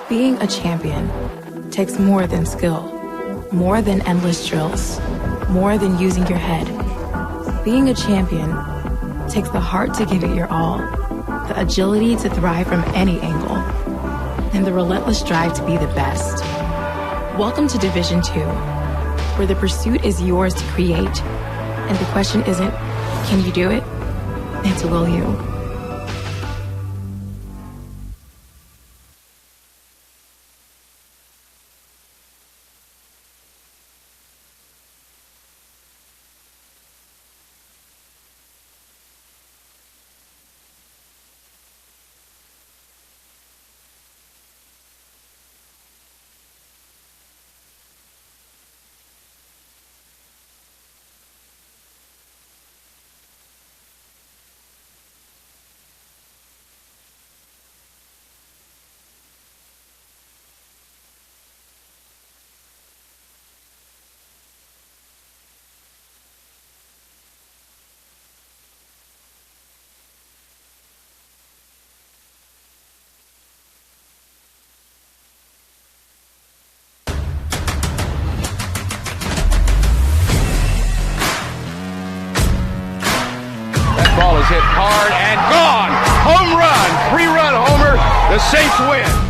Being a champion takes more than skill, more than endless drills, more than using your head. Being a champion takes the heart to give it your all, the agility to thrive from any angle, and the relentless drive to be the best. Welcome to Division 2, where the pursuit is yours to create, and the question isn't, can you do it? It's will you? Ball is hit hard and gone. Home run. 3-run homer. The Saints win.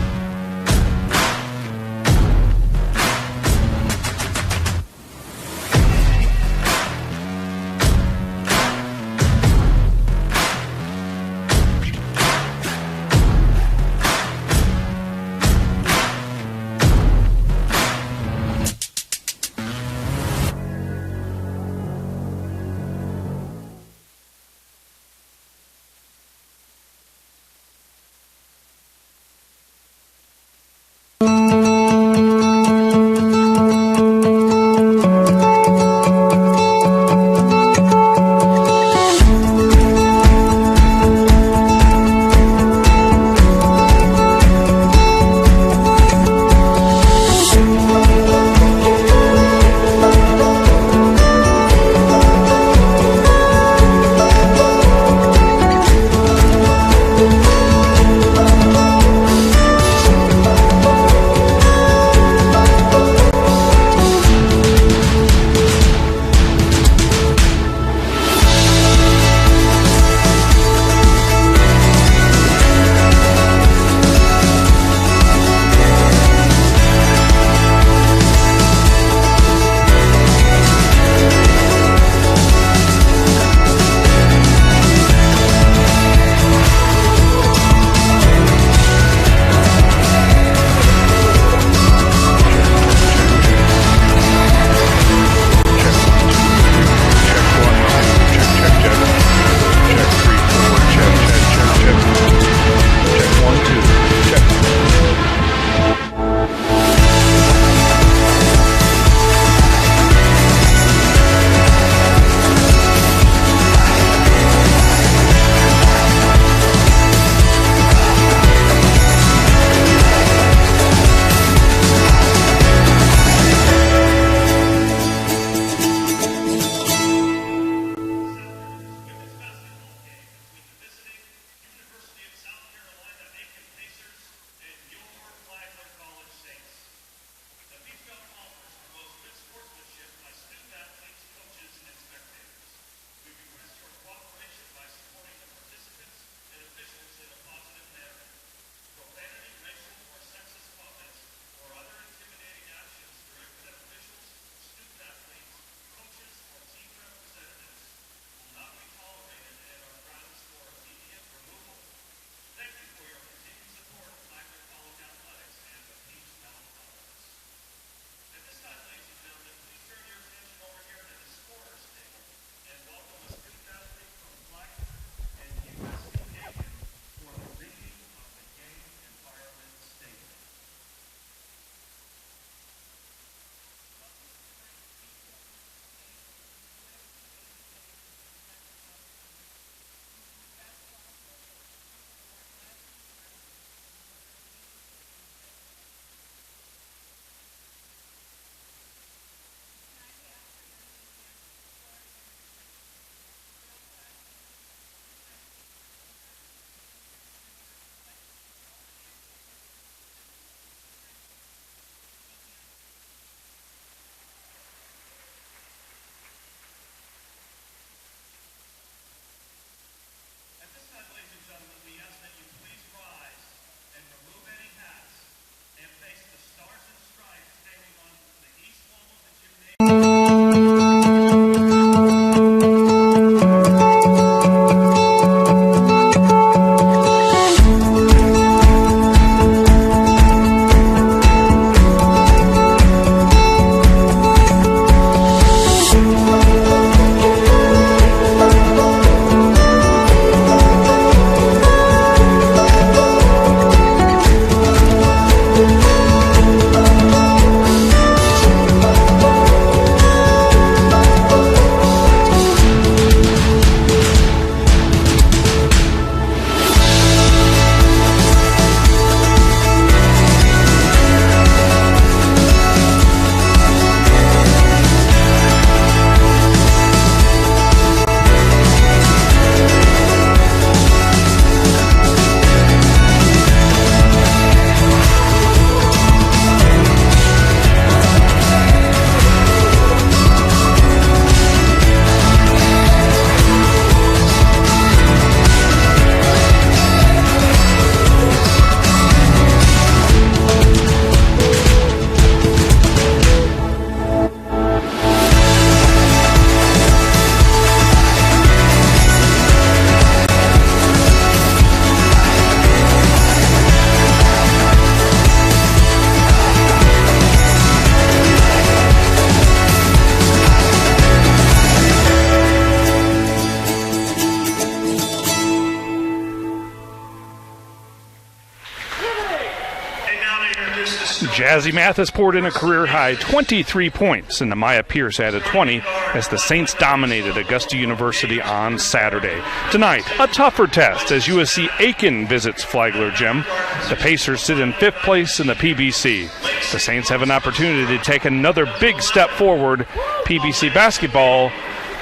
Jazzy Mathis poured in a career-high 23 points, and Nehemiah Pierce added 20 as the Saints dominated Augusta University on Saturday. Tonight, a tougher test as USC Aiken visits Flagler Gym. The Pacers sit in 5th place in the PBC. The Saints have an opportunity to take another big step forward. PBC basketball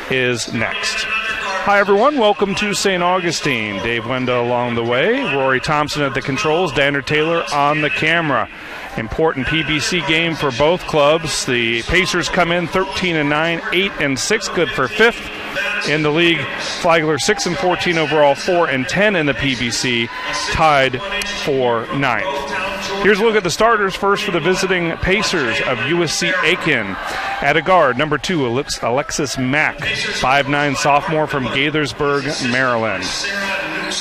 is next. Hi, everyone. Welcome to St. Augustine. Dave Wenda along the way. Rory Thompson at the controls. Danner Taylor on the camera. Important PBC game for both clubs. The Pacers come in 13-9, 8-6, good for 5th in the league. Flagler 6-14 overall, 4-10 in the PBC, tied for 9th. Here's a look at the starters. First for the visiting Pacers of USC Aiken. At a guard, number 2, Alexis Mack, 5'9" sophomore from Gaithersburg, Maryland.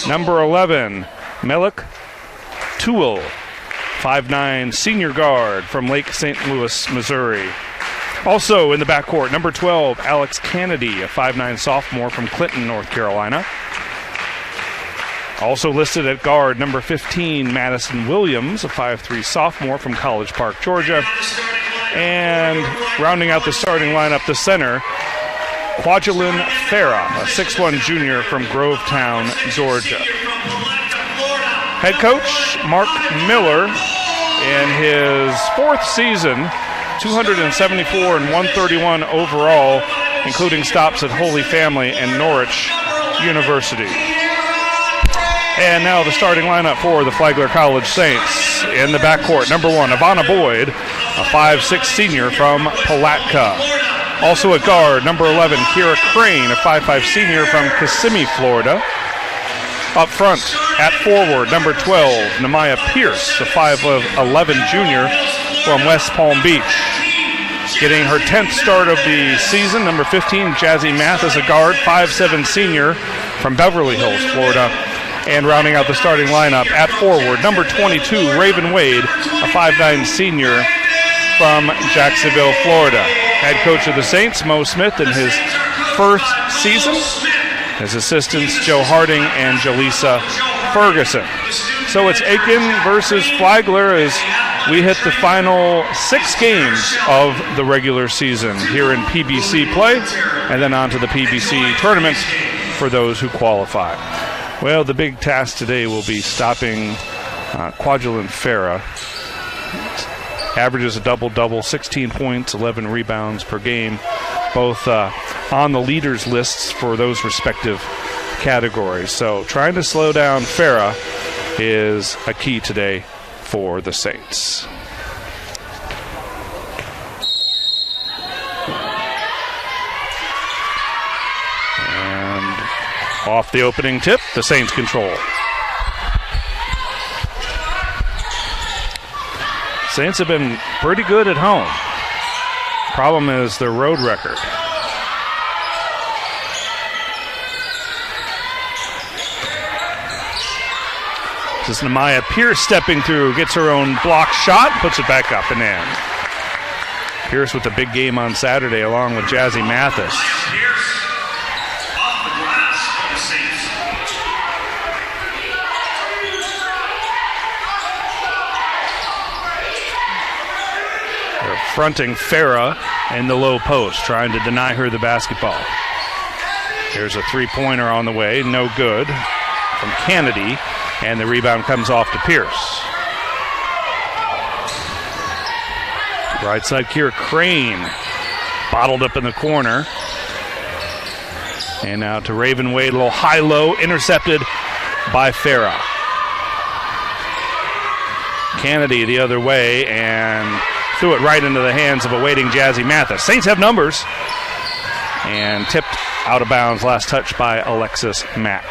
Number 11, Melik Tuel, 5'9" senior guard from Lake St. Louis, Missouri. Also in the backcourt, number 12, Alex Kennedy, a 5'9" sophomore from Clinton, North Carolina. Also listed at guard, number 15, Madison Williams, a 5'3" sophomore from College Park, Georgia. And rounding out the starting lineup, the center, Kwajalein Farah, a 6'1" junior from Grovetown, Georgia. Head coach Mark Miller, in his 4th season, 274 and 131 overall, including stops at Holy Family and Norwich University. And now the starting lineup for the Flagler College Saints. In the backcourt, number 1, Ivana Boyd, a 5'6" senior from Palatka. Also at guard, number 11, Kira Crane, a 5'5" senior from Kissimmee, Florida. Up front, at forward, number 12, Nehemiah Pierce, the 5'11" junior from West Palm Beach. Getting her 10th start of the season, number 15, Jazzy Mathis, a guard, 5'7" senior from Beverly Hills, Florida. And rounding out the starting lineup, at forward, number 22, Raven Wade, a 5'9" senior from Jacksonville, Florida. Head coach of the Saints, Mo Smith, in his 1st season. His assistants, Joe Harding and Jaleesa Ferguson. So it's Aiken versus Flagler as we hit the final 6 games of the regular season here in PBC play, and then on to the PBC tournament for those who qualify. Well, the big task today will be stopping Kwajalein Farah. Averages a double-double, 16 points, 11 rebounds per game, both on the leaders' lists for those respective categories. So trying to slow down Farah is a key today for the Saints. Off the opening tip, the Saints control. Saints have been pretty good at home. Problem is their road record. This is Nehemiah Pierce stepping through, gets her own block shot, puts it back up and in. Pierce with the big game on Saturday along with Jazzy Mathis. Fronting Farah in the low post, trying to deny her the basketball. Here's a three-pointer on the way, no good, from Kennedy, and the rebound comes off to Pierce. Right side, Kira Crane, bottled up in the corner. And now to Raven Wade, a little high-low, intercepted by Farah. Kennedy the other way, and threw it right into the hands of a waiting Jazzy Mathis. Saints have numbers. And tipped out of bounds, last touch by Alexis Mack.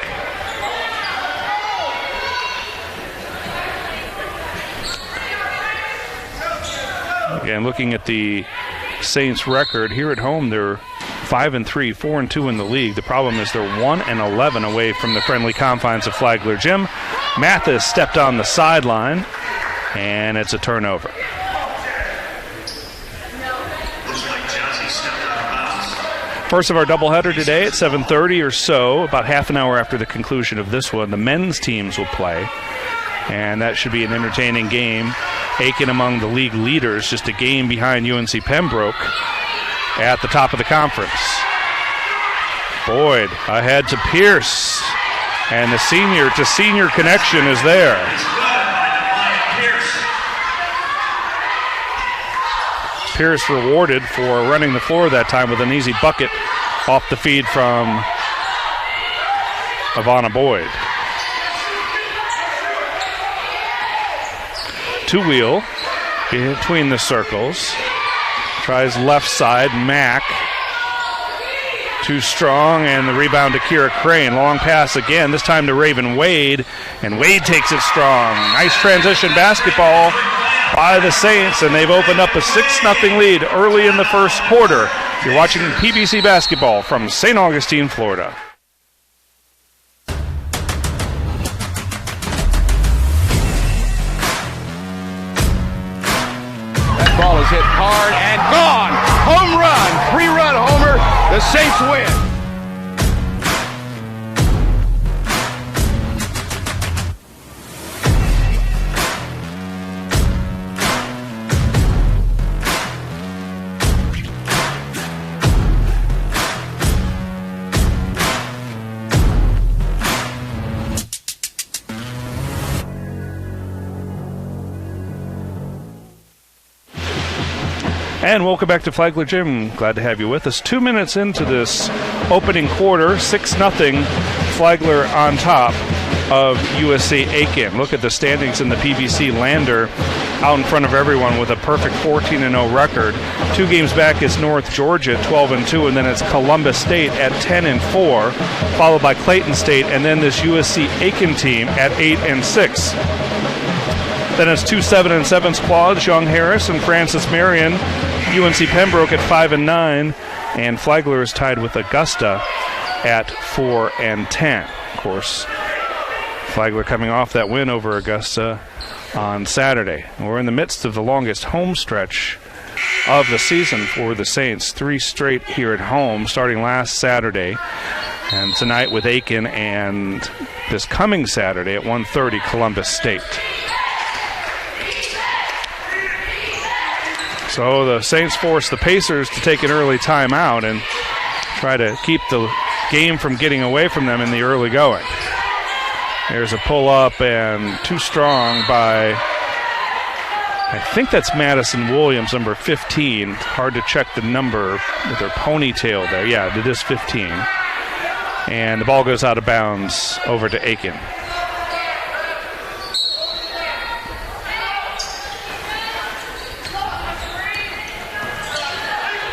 Again, looking at the Saints record, here at home they're 5-3, 4-2 in the league. The problem is they're 1-11 away from the friendly confines of Flagler Gym. Mathis stepped on the sideline, and it's a turnover. First of our doubleheader today at 7:30 or so, about half an hour after the conclusion of this one, the men's teams will play. And that should be an entertaining game Aiken among the league leaders, just a game behind UNC Pembroke at the top of the conference. Boyd ahead to Pierce, and the senior-to-senior connection is there. Pierce rewarded for running the floor that time with an easy bucket off the feed from Ivana Boyd. Two-wheel between the circles. Tries left side, Mack. Too strong, and the rebound to Kira Crane. Long pass again, this time to Raven Wade, and Wade takes it strong. Nice transition basketball by the Saints, and they've opened up a 6-0 lead early in the first quarter. You're watching PBC basketball from St. Augustine, Florida. That ball is hit hard and gone. Home run, 3-run homer. The Saints win. And welcome back to Flagler Gym. Glad to have you with us. 2 minutes into this opening quarter, 6-0, Flagler on top of USC Aiken. Look at the standings in the PBC. Lander out in front of everyone with a perfect 14-0 record. 2 games back is North Georgia, 12-2, and then it's Columbus State at 10-4, followed by Clayton State, and then this USC Aiken team at 8-6. Then it's 2 7-7 squads, Young Harris and Francis Marion. UNC Pembroke at 5-9, and Flagler is tied with Augusta at 4-10. Of course, Flagler coming off that win over Augusta on Saturday. And we're in the midst of the longest home stretch of the season for the Saints. 3 straight here at home, starting last Saturday, and tonight with Aiken, and this coming Saturday at 1:30, Columbus State. So the Saints force the Pacers to take an early timeout and try to keep the game from getting away from them in the early going. There's a pull-up and too strong by, I think that's Madison Williams, number 15. Hard to check the number with her ponytail there. Yeah, it is 15. And the ball goes out of bounds over to Aiken.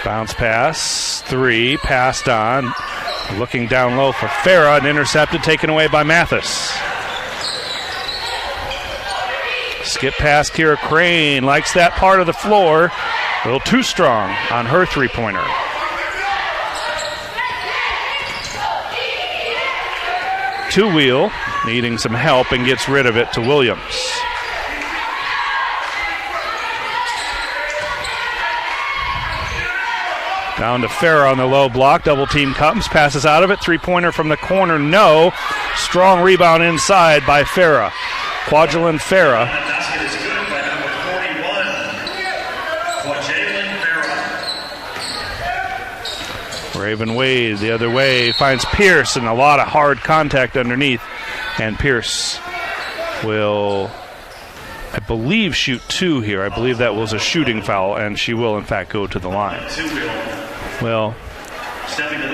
Bounce pass, 3, passed on. Looking down low for Farah, and intercepted, taken away by Mathis. Skip past Kira Crane, likes that part of the floor. A little too strong on her three-pointer. Two-wheel, needing some help, and gets rid of it to Williams. Down to Farah on the low block. Double team comes, passes out of it. Three-pointer from the corner, no. Strong rebound inside by Farah. Kwajalein Farah. Raven Wade the other way, finds Pierce, and a lot of hard contact underneath. And Pierce will, I believe, shoot 2 here. I believe that was a shooting foul, and she will, in fact, go to the line. Well,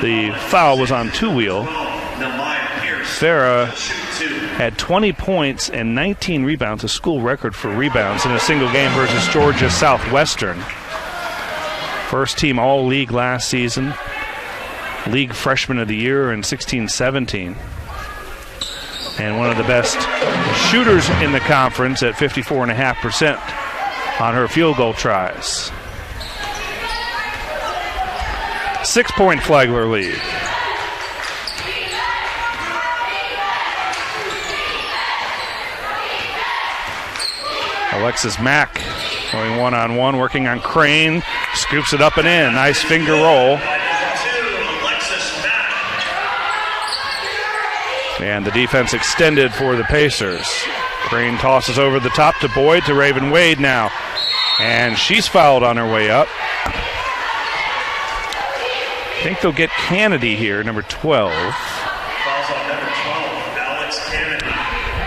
the foul was on two-wheel. Farah had 20 points and 19 rebounds, a school record for rebounds in a single game versus Georgia Southwestern. First team all-league last season. League freshman of the year in 16-17. And one of the best shooters in the conference at 54.5% on her field goal tries. 6-point Flagler lead. Alexis Mack going one-on-one, working on Crane. Scoops it up and in. Nice finger roll. And the defense extended for the Pacers. Crane tosses over the top to Boyd, to Raven Wade now. And she's fouled on her way up. I think they'll get Kennedy here, number 12. Fouls on number 12, Alex Kennedy.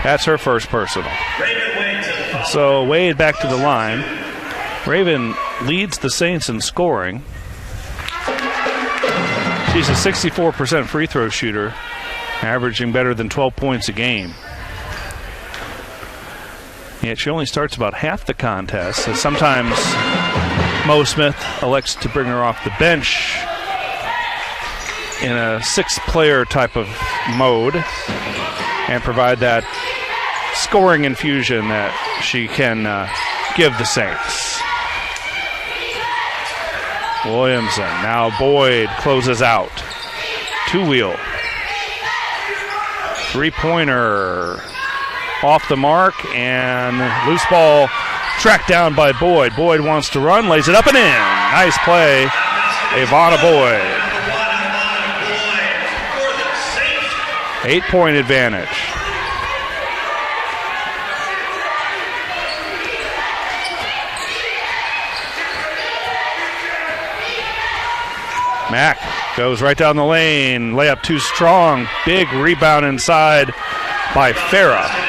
That's her first personal. Raven Wade to the foul. So Wade back to the line. Raven leads the Saints in scoring. She's a 64% free throw shooter, averaging better than 12 points a game. Yet she only starts about half the contest, so sometimes Mo Smith elects to bring her off the bench in a six-player type of mode and provide that scoring infusion that she can give the Saints. Williamson, now Boyd closes out. Two-wheel. Three-pointer off the mark, and loose ball tracked down by Boyd. Boyd wants to run, lays it up and in. Nice play, Ivana Boyd. 8-point advantage. Mack goes right down the lane. Layup too strong. Big rebound inside by Farah.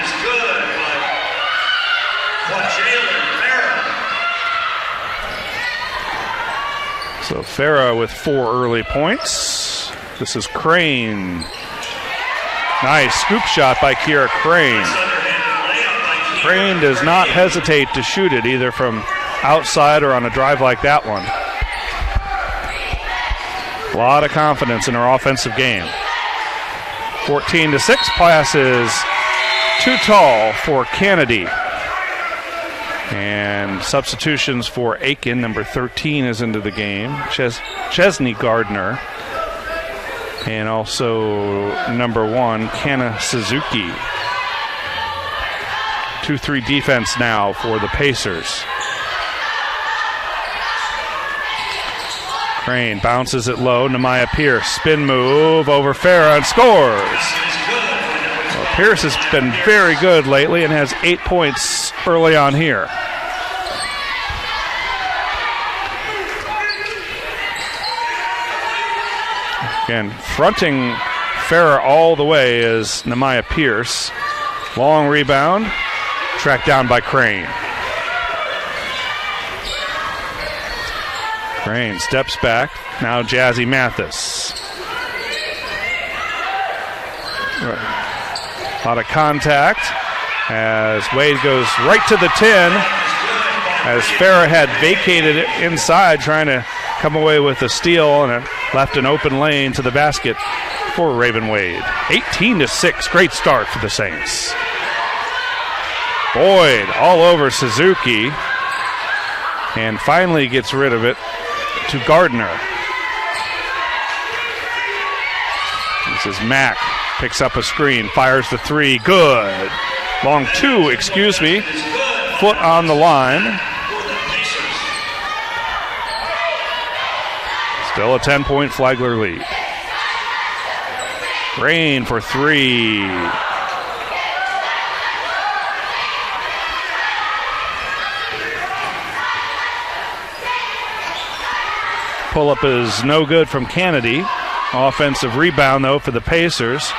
So Farah with 4 early points. This is Crane. Nice scoop shot by Kiera Crane. Crane does not hesitate to shoot it either from outside or on a drive like that one. A lot of confidence in her offensive game. 14-6, pass is too tall for Kennedy. And substitutions for Aiken, number 13 is into the game. Chesney Gardner. And also number 1, Kana Suzuki. 2-3 defense now for the Pacers. Crane bounces it low. Nehemiah Pierce, spin move over Farah and scores. Well, Pierce has been very good lately and has 8 points early on here. Again, fronting Farah all the way is Nehemiah Pierce. Long rebound, tracked down by Crane. Crane steps back. Now Jazzy Mathis. A lot of contact as Wade goes right to the 10 as Farah had vacated it inside trying to come away with a steal and it left an open lane to the basket for Raven Wade. 18-6, great start for the Saints. Boyd all over Suzuki and finally gets rid of it to Gardner. This is Mack, picks up a screen, fires the 3, good. Long 2, excuse me, foot on the line. Still a 10-point Flagler lead. Rain for 3. Pull-up is no good from Kennedy. Offensive rebound, though, for the Pacers.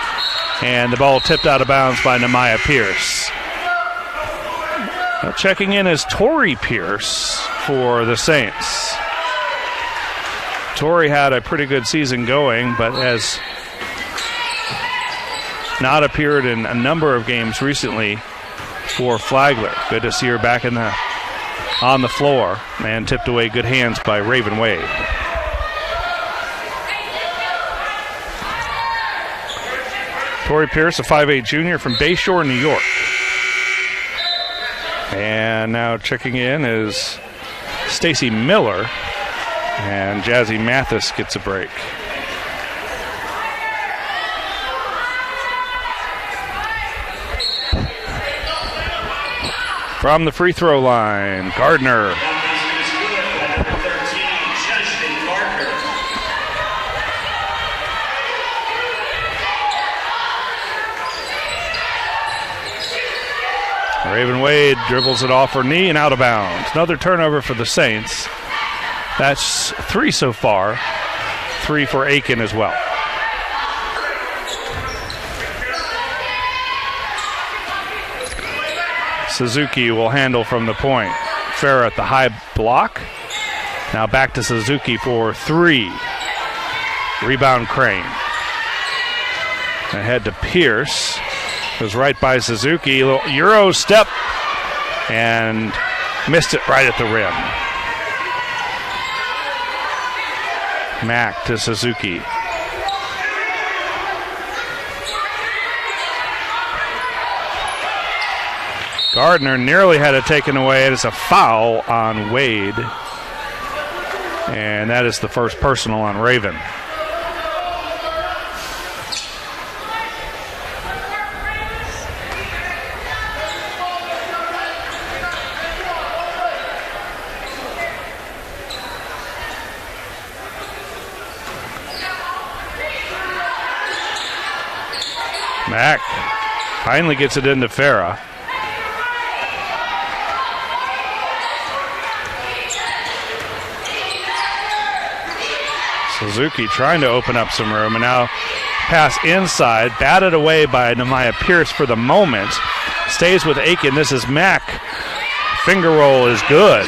And the ball tipped out of bounds by Nehemiah Pierce. Now checking in is Tori Pierce for the Saints. Tori had a pretty good season going, but has not appeared in a number of games recently for Flagler. Good to see her back on the floor and tipped away good hands by Raven Wade. Tori Pierce, a 5'8 junior from Bayshore, New York. And now checking in is Stacy Miller. And Jazzy Mathis gets a break. From the free throw line, Gardner. Raven Wade dribbles it off her knee and out of bounds. Another turnover for the Saints. That's 3 so far. 3 for Aiken as well. Suzuki will handle from the point. Farah at the high block. Now back to Suzuki for 3. Rebound Crane. Ahead to Pierce. Goes right by Suzuki. A little Euro step. And missed it right at the rim. Mack to Suzuki. Gardner nearly had it taken away. It is a foul on Wade. And that is the first personal on Raven. Mack finally gets it into Farah. Suzuki trying to open up some room, and now pass inside, batted away by Nehemiah Pierce for the moment. Stays with Aiken. This is Mack. Finger roll is good.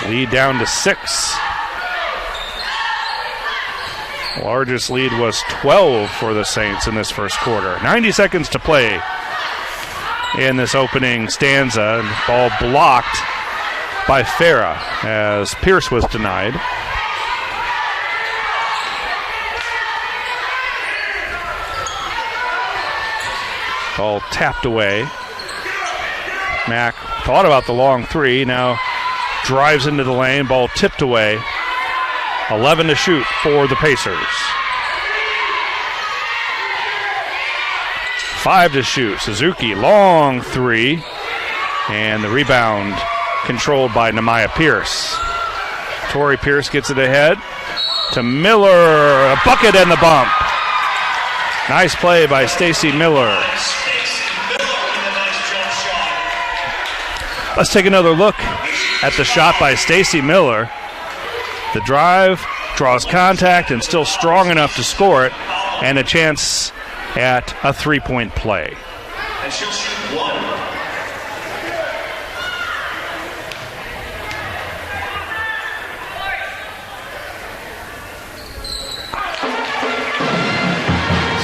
Lead down to 6. Largest lead was 12 for the Saints in this first quarter. 90 seconds to play in this opening stanza. Ball blocked by Farah as Pierce was denied. Ball tapped away. Mack thought about the long 3, now drives into the lane, ball tipped away. 11 to shoot for the Pacers. 5 to shoot. Suzuki, long 3. And the rebound controlled by Nehemiah Pierce. Tori Pierce gets it ahead to Miller. A bucket and the bump. Nice play by Stacy Miller. Let's take another look at the shot by Stacy Miller. The drive, draws contact, and still strong enough to score it, and a chance at a 3-point play. And she'll shoot 1.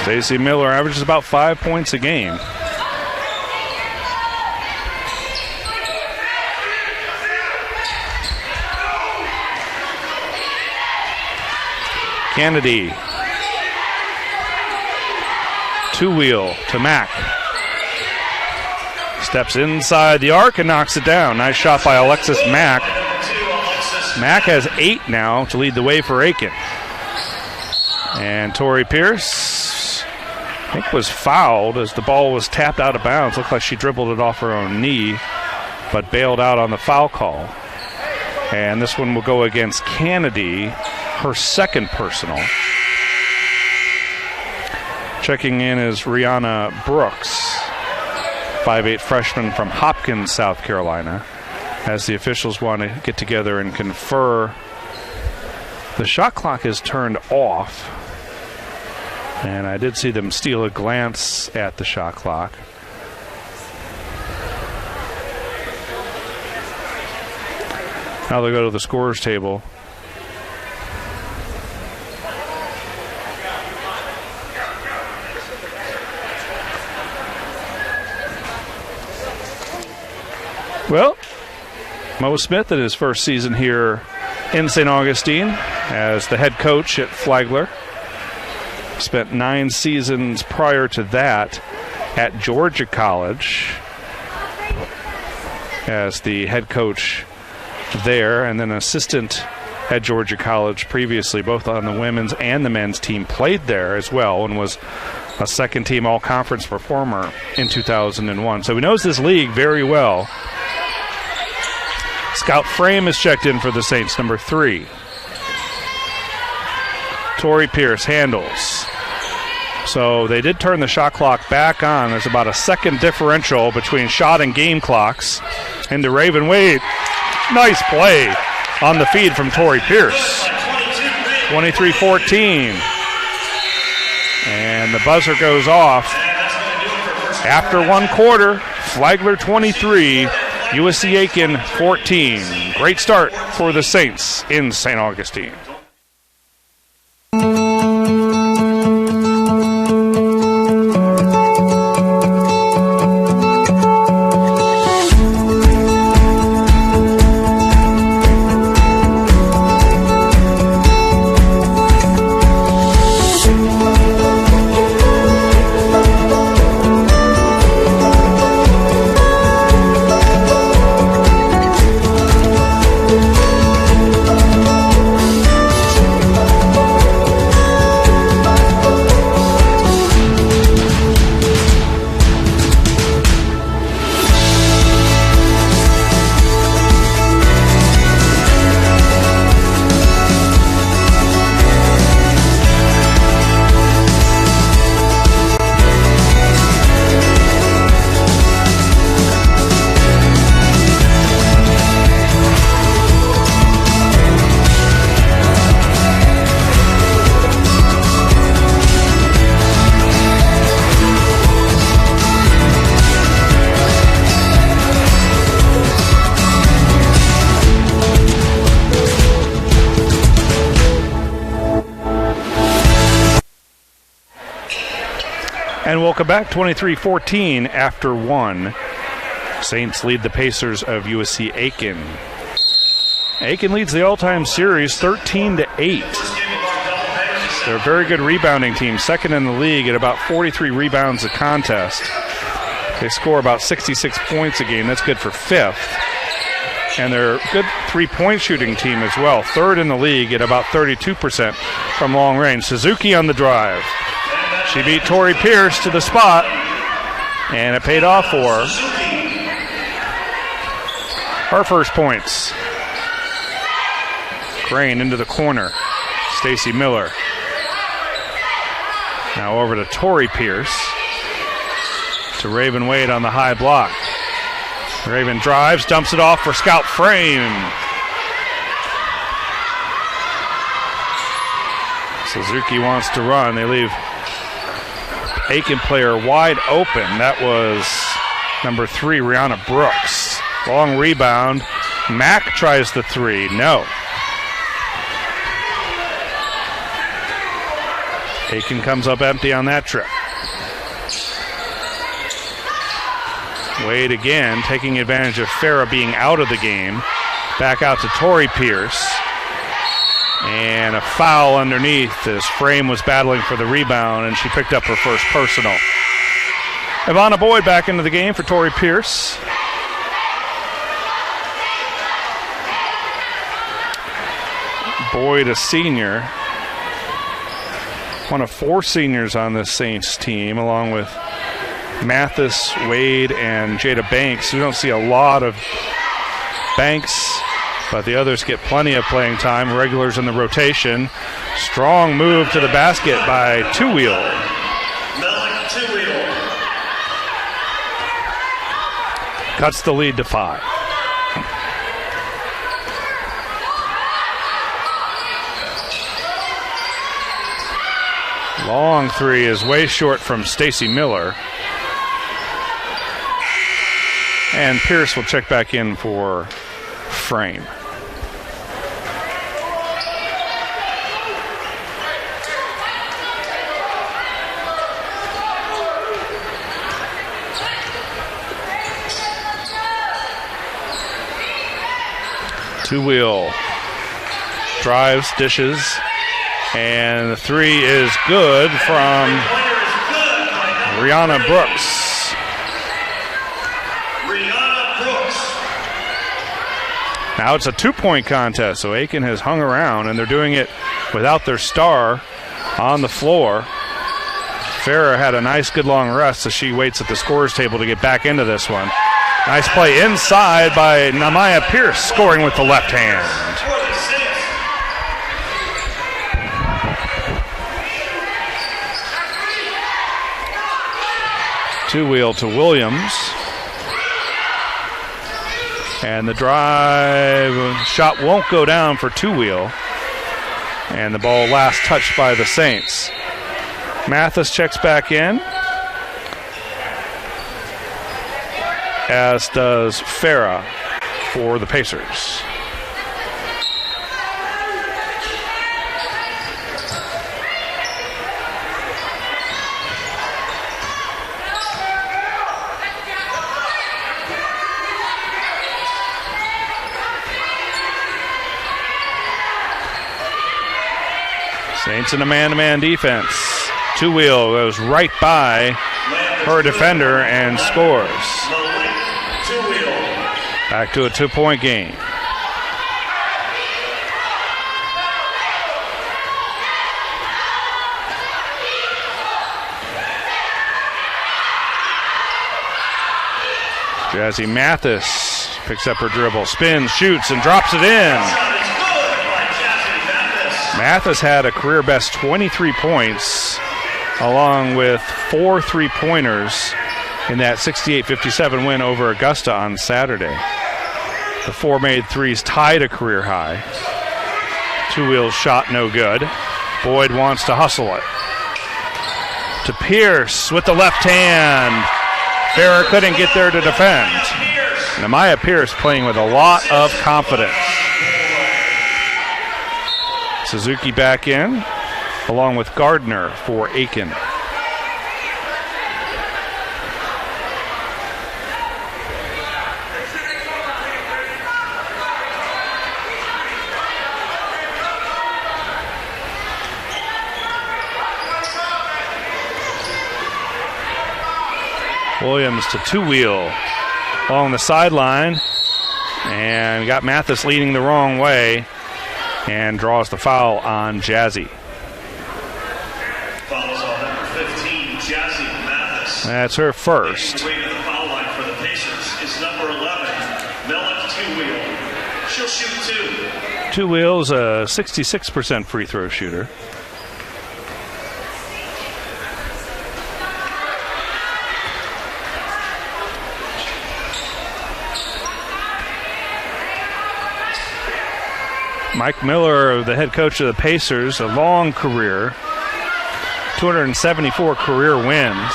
Stacy Miller averages about 5 points a game. Kennedy. 2-wheel to Mack. Steps inside the arc and knocks it down. Nice shot by Alexis Mack. Mack has 8 now to lead the way for Aiken. And Tori Pierce, I think, was fouled as the ball was tapped out of bounds. Looked like she dribbled it off her own knee, but bailed out on the foul call. And this one will go against Kennedy, her second personal. Checking in is Rihanna Brooks, 5'8" freshman from Hopkins, South Carolina, as the officials want to get together and confer. The shot clock is turned off, and I did see them steal a glance at the shot clock. Now they'll go to the scorer's table. Well, Mo Smith in his first season here in St. Augustine as the head coach at Flagler. Spent 9 seasons prior to that at Georgia College as the head coach there, and then assistant at Georgia College previously, both on the women's and the men's team. Played there as well and was a second-team all-conference performer in 2001. So he knows this league very well. Scout Frame is checked in for the Saints, number 3. Tori Pierce handles. So they did turn the shot clock back on. There's about a second differential between shot and game clocks. Into Raven Wade. Nice play on the feed from Tori Pierce. 23-14. And the buzzer goes off. After one quarter, Flagler 23, USC Aiken 14. Great start for the Saints in St. Augustine. And welcome back, 23-14 after one. Saints lead the Pacers of USC Aiken. Aiken leads the all-time series 13-8. They're a very good rebounding team, second in the league at about 43 rebounds a contest. They score about 66 points a game. That's good for fifth. And they're a good three-point shooting team as well, third in the league at about 32% from long range. Suzuki on the drive. She beat Tori Pierce to the spot, and it paid off for her. Her first points. Crane into the corner. Stacy Miller. Now over to Tori Pierce. To Raven Wade on the high block. Raven drives, dumps it off for Scout Frame. Suzuki wants to run. They leave Aiken player wide open. That was number 3, Rihanna Brooks. Long rebound. Mack tries the three. No. Aiken comes up empty on that trip. Wade again, taking advantage of Farah being out of the game. Back out to Tori Pierce. And a foul underneath as Frame was battling for the rebound, and she picked up her first personal. Ivana Boyd back into the game for Tori Pierce. Boyd, a senior. One of 4 seniors on this Saints team, along with Mathis, Wade, and Jada Banks. We don't see a lot of Banks, but the others get plenty of playing time. Regulars in the rotation. Strong move to the basket by Two-Wheel. Cuts the lead to 5. Long three is way short from Stacy Miller. And Pierce will check back in for Frame. Two-Wheel drives, dishes, and the three is good from Rihanna Brooks. Now it's a 2-point contest, so Aiken has hung around, and they're doing it without their star on the floor. Farah had a nice, good long rest, so she waits at the scorer's table to get back into this one. Nice play inside by Namaya Pierce, scoring with the left hand. Two-wheel to Williams. And the drive shot won't go down for two-wheel. And the ball last touched by the Saints. Mathis checks back in, as does Farah for the Pacers. Saints in a man-to-man defense. Two-wheel goes right by her defender and scores. Back to a 2-point game. Jazzy Mathis picks up her dribble, spins, shoots, and drops it in. Mathis had a career best 23 points, along with 4 3-pointers in that 68-57 win over Augusta on Saturday. The 4 made threes tied a career high. Two-wheels shot no good. Boyd wants to hustle it. To Pierce with the left hand. Farah couldn't get there to defend. Namaya Pierce playing with a lot of confidence. Suzuki back in, along with Gardner for Aiken. Williams to two-wheel along the sideline, and got Mathis leading the wrong way. And draws the foul on Jazzy. Fouls on number 15, Jazzy Mathis. That's her first. Making the way to the foul line for the Pacers is number 11, Melanie Two-wheel. She'll shoot 2. Two-wheel's a 66% free throw shooter. Mike Miller, the head coach of the Pacers, a long career, 274 career wins,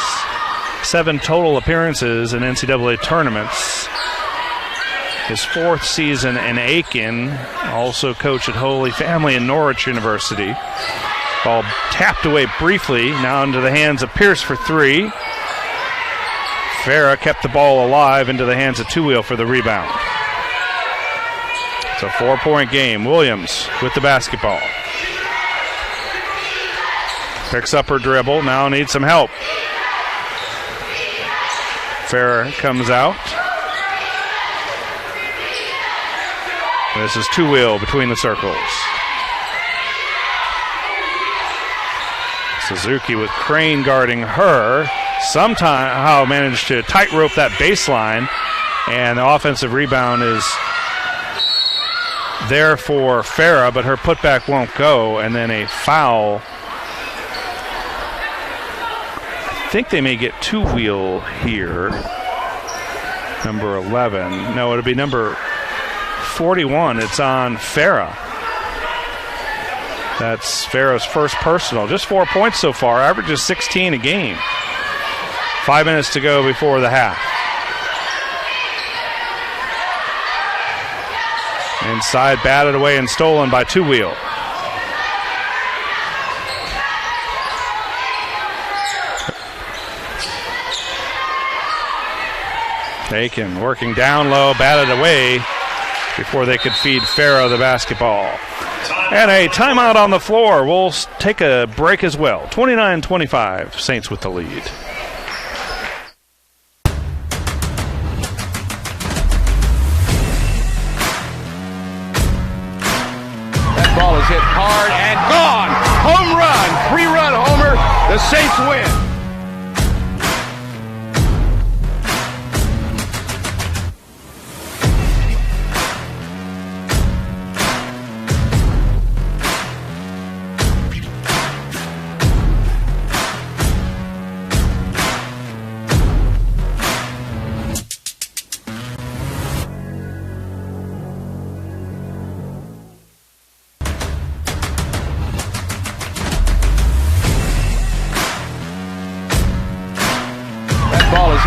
7 total appearances in NCAA tournaments. His 4th season in Aiken, also coached at Holy Family and Norwich University. Ball tapped away briefly, now into the hands of Pierce for 3. Farah kept the ball alive into the hands of Two-wheel for the rebound. It's a 4-point game. Williams with the basketball. Picks up her dribble. Now needs some help. Farah comes out. This is Two-wheel between the circles. Suzuki with Crane guarding her. Somehow managed to tightrope that baseline. And the offensive rebound is there for Farah, but her putback won't go, and then a foul. I think they may get Two-wheel here. Number 11. No, it'll be number 41. It's on Farah. That's Farah's first personal. Just 4 points so far. Averages 16 a game. 5 minutes to go before the half. Inside, batted away and stolen by Two-wheel. Aiken working down low, batted away before they could feed Farah the basketball. And a timeout on the floor. We'll take a break as well. 29-25, Saints with the lead. Ball is hit hard and gone. Home run. 3-run homer. The Saints win.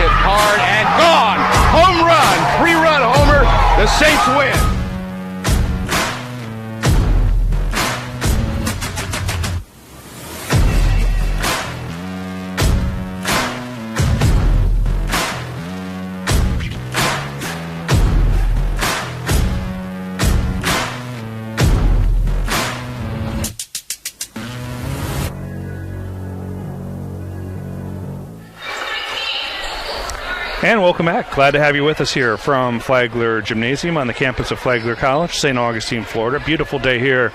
hit hard and gone. Home run, 3-run homer. The Saints win. And welcome back. Glad to have you with us here from Flagler Gymnasium on the campus of Flagler College, St. Augustine, Florida. Beautiful day here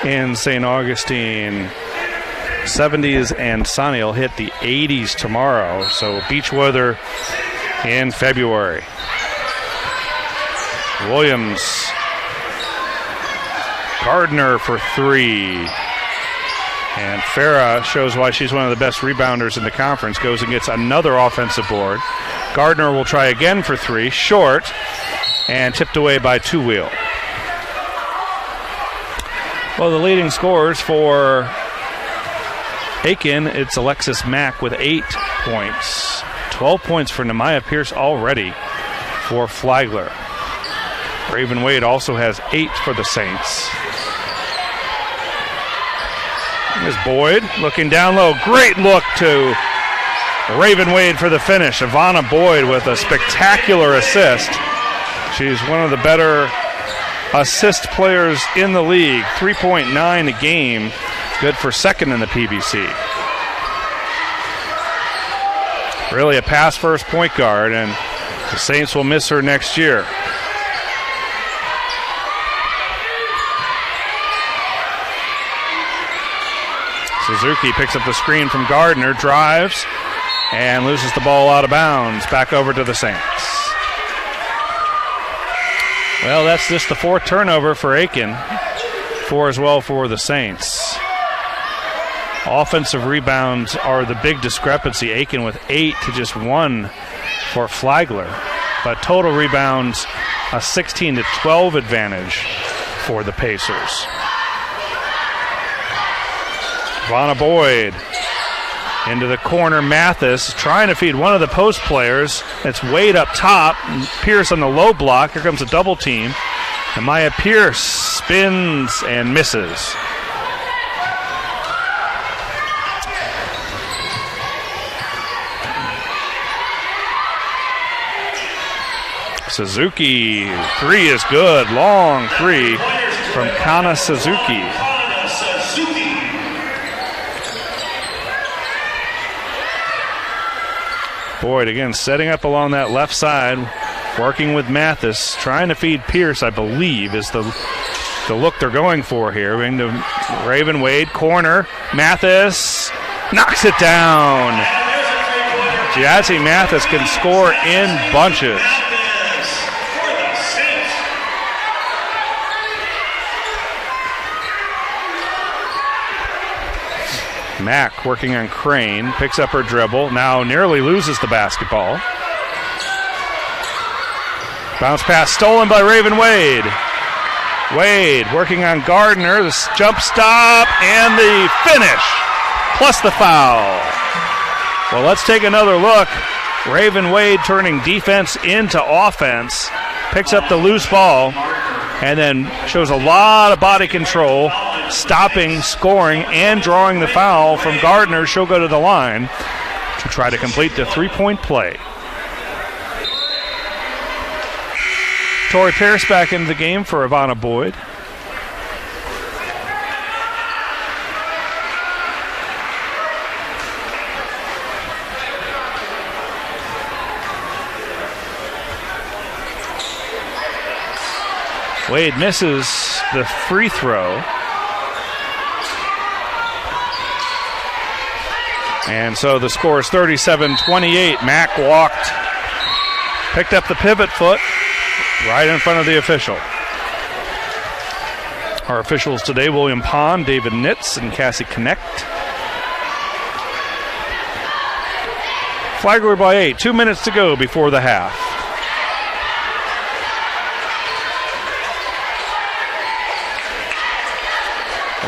in St. Augustine. 70s and sunny. It'll hit the 80s tomorrow, so beach weather in February. Williams. Gardner for 3. And Farah shows why she's one of the best rebounders in the conference. Goes and gets another offensive board. Gardner will try again for 3. Short. And tipped away by Two Wheel. Well, the leading scorers for Aiken, it's Alexis Mack with 8 points. 12 points for Nehemiah Pierce already for Flagler. Raven Wade also has 8 for the Saints. Here's Boyd looking down low. Great look to Raven Wade for the finish. Ivana Boyd with a spectacular assist. She's one of the better assist players in the league. 3.9 a game. Good for second in the PBC. Really a pass-first point guard, and the Saints will miss her next year. Suzuki picks up the screen from Gardner, drives, and loses the ball out of bounds. Back over to the Saints. Well, that's just the 4th turnover for Aiken. 4 as well for the Saints. Offensive rebounds are the big discrepancy. Aiken with 8 to just 1 for Flagler. But total rebounds, a 16-12 advantage for the Pacers. Ivana Boyd into the corner. Mathis trying to feed one of the post players. It's Wade up top. Pierce on the low block. Here comes a double team. And Maya Pierce spins and misses. Suzuki, 3 is good. Long 3 from Kana Suzuki. Boyd again setting up along that left side, working with Mathis, trying to feed Pierce, I believe, is the look they're going for here. Into Raven Wade, corner. Mathis knocks it down. Jazzy Mathis can score in bunches. Mack working on Crane, picks up her dribble, now nearly loses the basketball. Bounce pass stolen by Raven Wade. Wade working on Gardner, the jump stop, and the finish, plus the foul. Well, let's take another look. Raven Wade turning defense into offense, picks up the loose ball, and then shows a lot of body control, stopping, scoring, and drawing the foul from Gardner. She'll go to the line to try to complete the 3-point play. Tori Pierce back into the game for Ivana Boyd. Wade misses the free throw. And so the score is 37-28. Mack walked, picked up the pivot foot right in front of the official. Our officials today, William Pond, David Nitz, and Cassie Connect. Flagler by 8. 2 minutes to go before the half.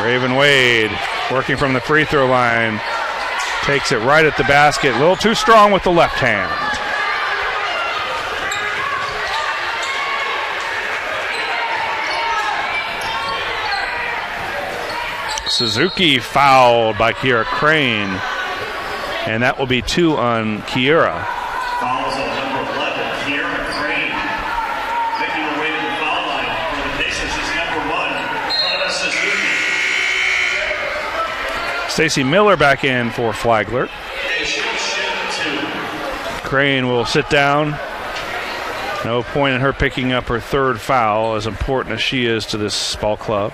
Raven Wade working from the free throw line. Takes it right at the basket. A little too strong with the left hand. Suzuki fouled by Kiera Crane. And that will be 2 on Kiera. Fouls on number 11, Kiera Crane. Making her way to the foul line for the Pacers is number 1, Kana Suzuki. Stacey Miller back in for Flagler. And she'll shoot 2. Crane will sit down. No point in her picking up her 3rd foul, as important as she is to this ball club.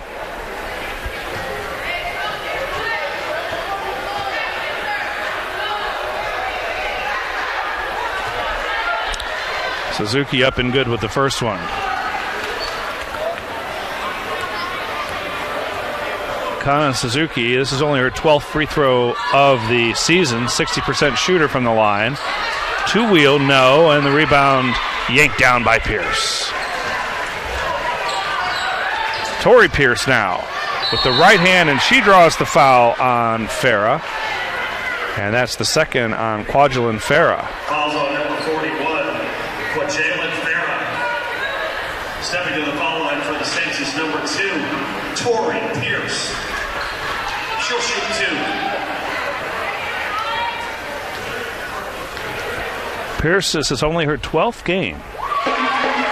Suzuki up and good with the first one. Kana Suzuki, this is only her 12th free throw of the season, 60% shooter from the line. 2-wheel, no, and the rebound yanked down by Pierce. Tori Pierce now with the right hand, and she draws the foul on Farah. And that's the second on Kwajalein Farah. Fouls on number 41, Kwajalein Farah. Stepping to the foul line for the Saints is number 2, Tori Pierce. She'll shoot 2. Pierce, this is only her 12th game.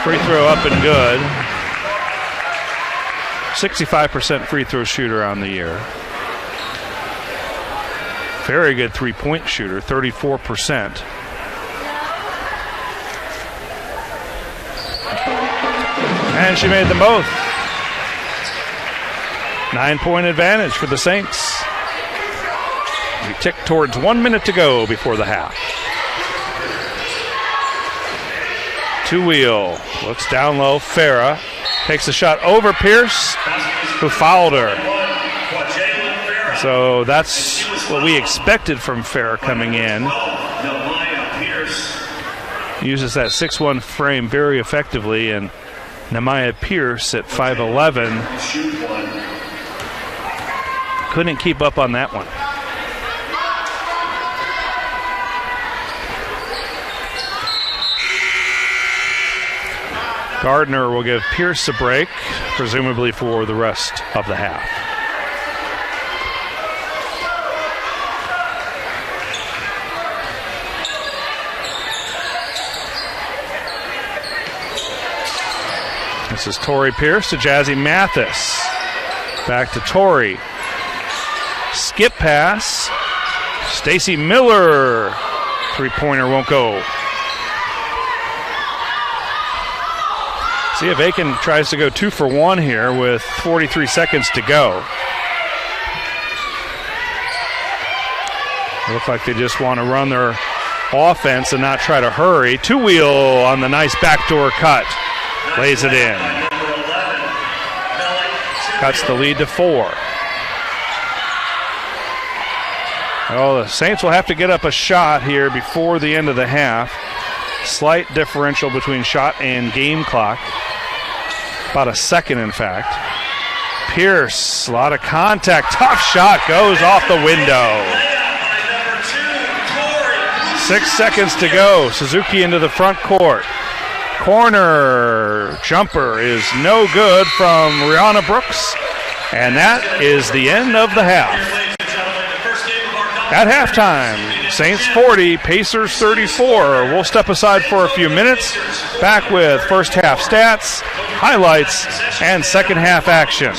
Free throw up and good. 65% free throw shooter on the year. Very good three-point shooter, 34%. And she made them both. 9-point advantage for the Saints. We tick towards 1 minute to go before the half. 2-wheel, looks down low, Farah takes a shot over Pierce, who fouled her. So that's what we expected from Farah coming in. Uses that 6'1" frame very effectively, and Namaya Pierce at 5'11" couldn't keep up on that one. Gardner will give Pierce a break, presumably for the rest of the half. This is Tori Pierce to Jazzy Mathis. Back to Tori. Skip pass. Stacey Miller. Three-pointer won't go. See if Aiken tries to go 2 for 1 here with 43 seconds to go. It looks like they just want to run their offense and not try to hurry. 2-wheel on the nice backdoor cut. Lays it in. Cuts the lead to 4. Oh, the Saints will have to get up a shot here before the end of the half. Slight differential between shot and game clock. About a second, in fact. Pierce, a lot of contact. Tough shot goes off the window. 6 seconds to go. Suzuki into the front court. Corner jumper is no good from Rihanna Brooks. And that is the end of the half. At halftime, Saints 40, Pacers 34. We'll step aside for a few minutes. Back with first half stats, highlights, and second half action.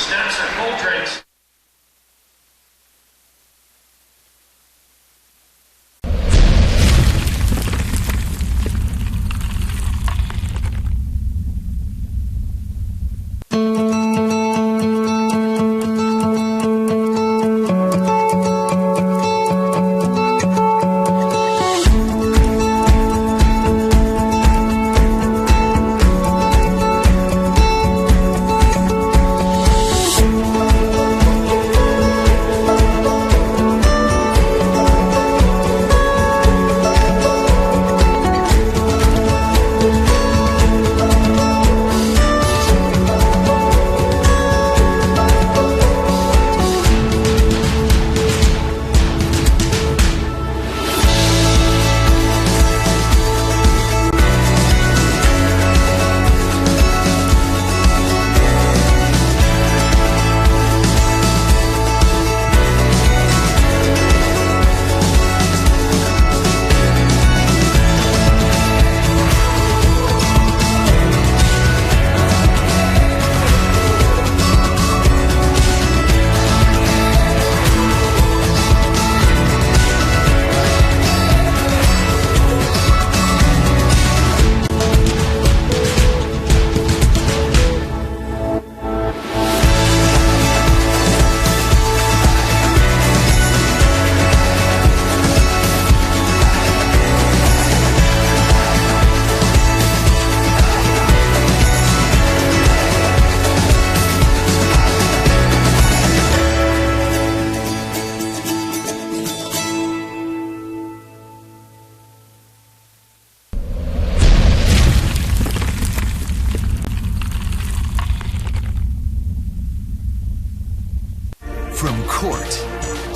From court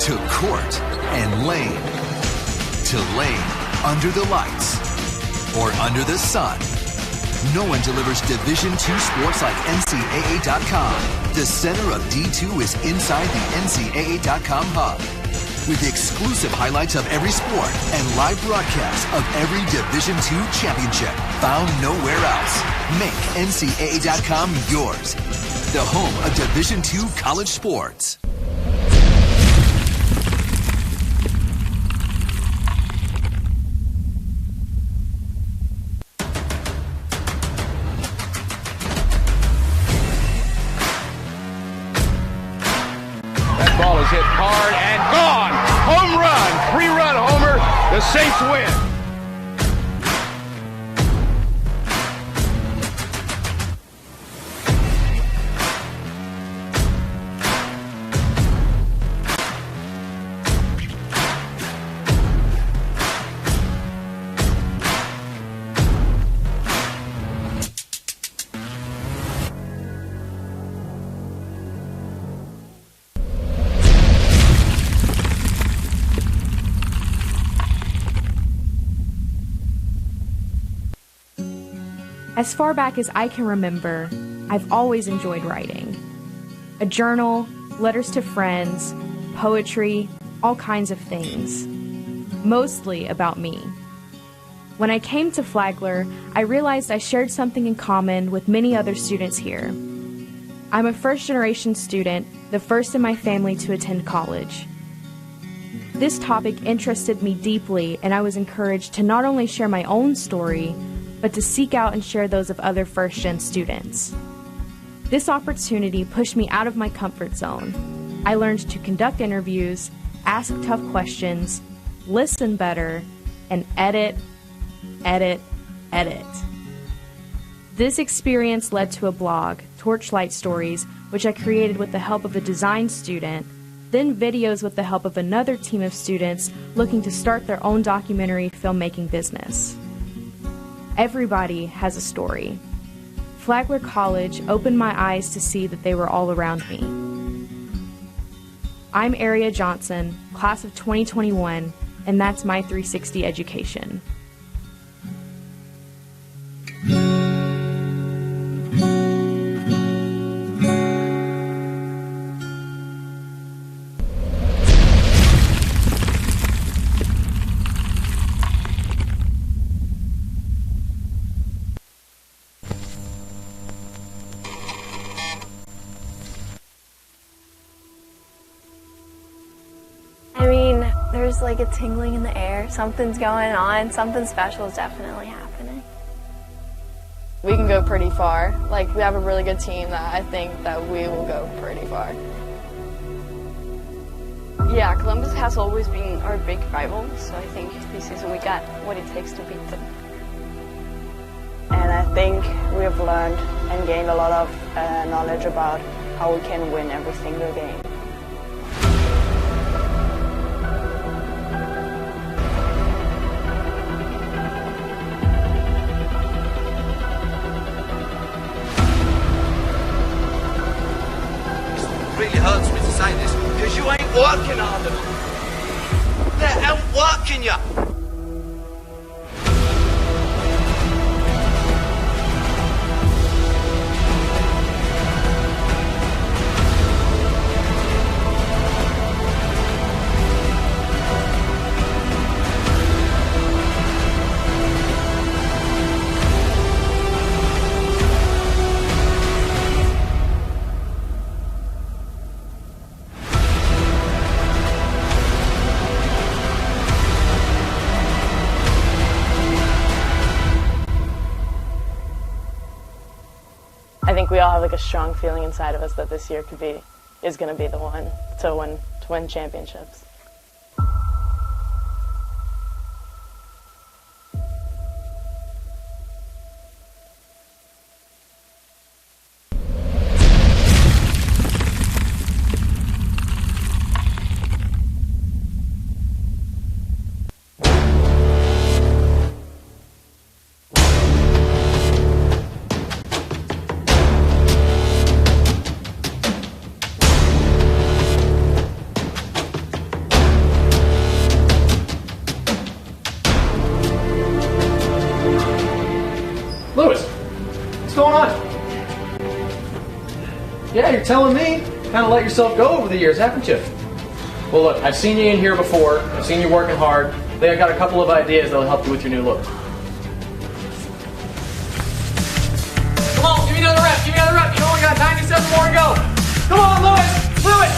to court and lane to lane, under the lights or under the sun, no one delivers Division II sports like NCAA.com. The center of D2 is inside the NCAA.com hub, with exclusive highlights of every sport and live broadcasts of every Division II championship found nowhere else. Make NCAA.com yours, the home of Division II college sports. Ball is hit hard and gone. Home run. 3-run homer. The Saints win. As far back as I can remember, I've always enjoyed writing. A journal, letters to friends, poetry, all kinds of things. Mostly about me. When I came to Flagler, I realized I shared something in common with many other students here. I'm a first-generation student, the first in my family to attend college. This topic interested me deeply, and I was encouraged to not only share my own story, but to seek out and share those of other first-gen students. This opportunity pushed me out of my comfort zone. I learned to conduct interviews, ask tough questions, listen better, and edit. This experience led to a blog, Torchlight Stories, which I created with the help of a design student, then videos with the help of another team of students looking to start their own documentary filmmaking business. Everybody has a story. Flagler College opened my eyes to see that they were all around me. I'm Aria Johnson, class of 2021, and that's my 360 education. There's like a tingling in the air, something's going on, something special is definitely happening. We can go pretty far. Like, we have a really good team that I think that we will go pretty far. Yeah, Columbus has always been our big rival, so I think this season we got what it takes to beat them. And I think we have learned and gained a lot of knowledge about how we can win every single game. Really hurts me to say this, because you ain't working hard enough. They're outworking you. I think we all have like a strong feeling inside of us that this year is going to be the one to win championships. Yeah, you're telling me. Kind of let yourself go over the years, haven't you? Well, look, I've seen you in here before. I've seen you working hard. I think I got a couple of ideas that'll help you with your new look. Come on, give me another rep. Give me another rep. You only got 97 more to go. Come on, Lewis. Lewis.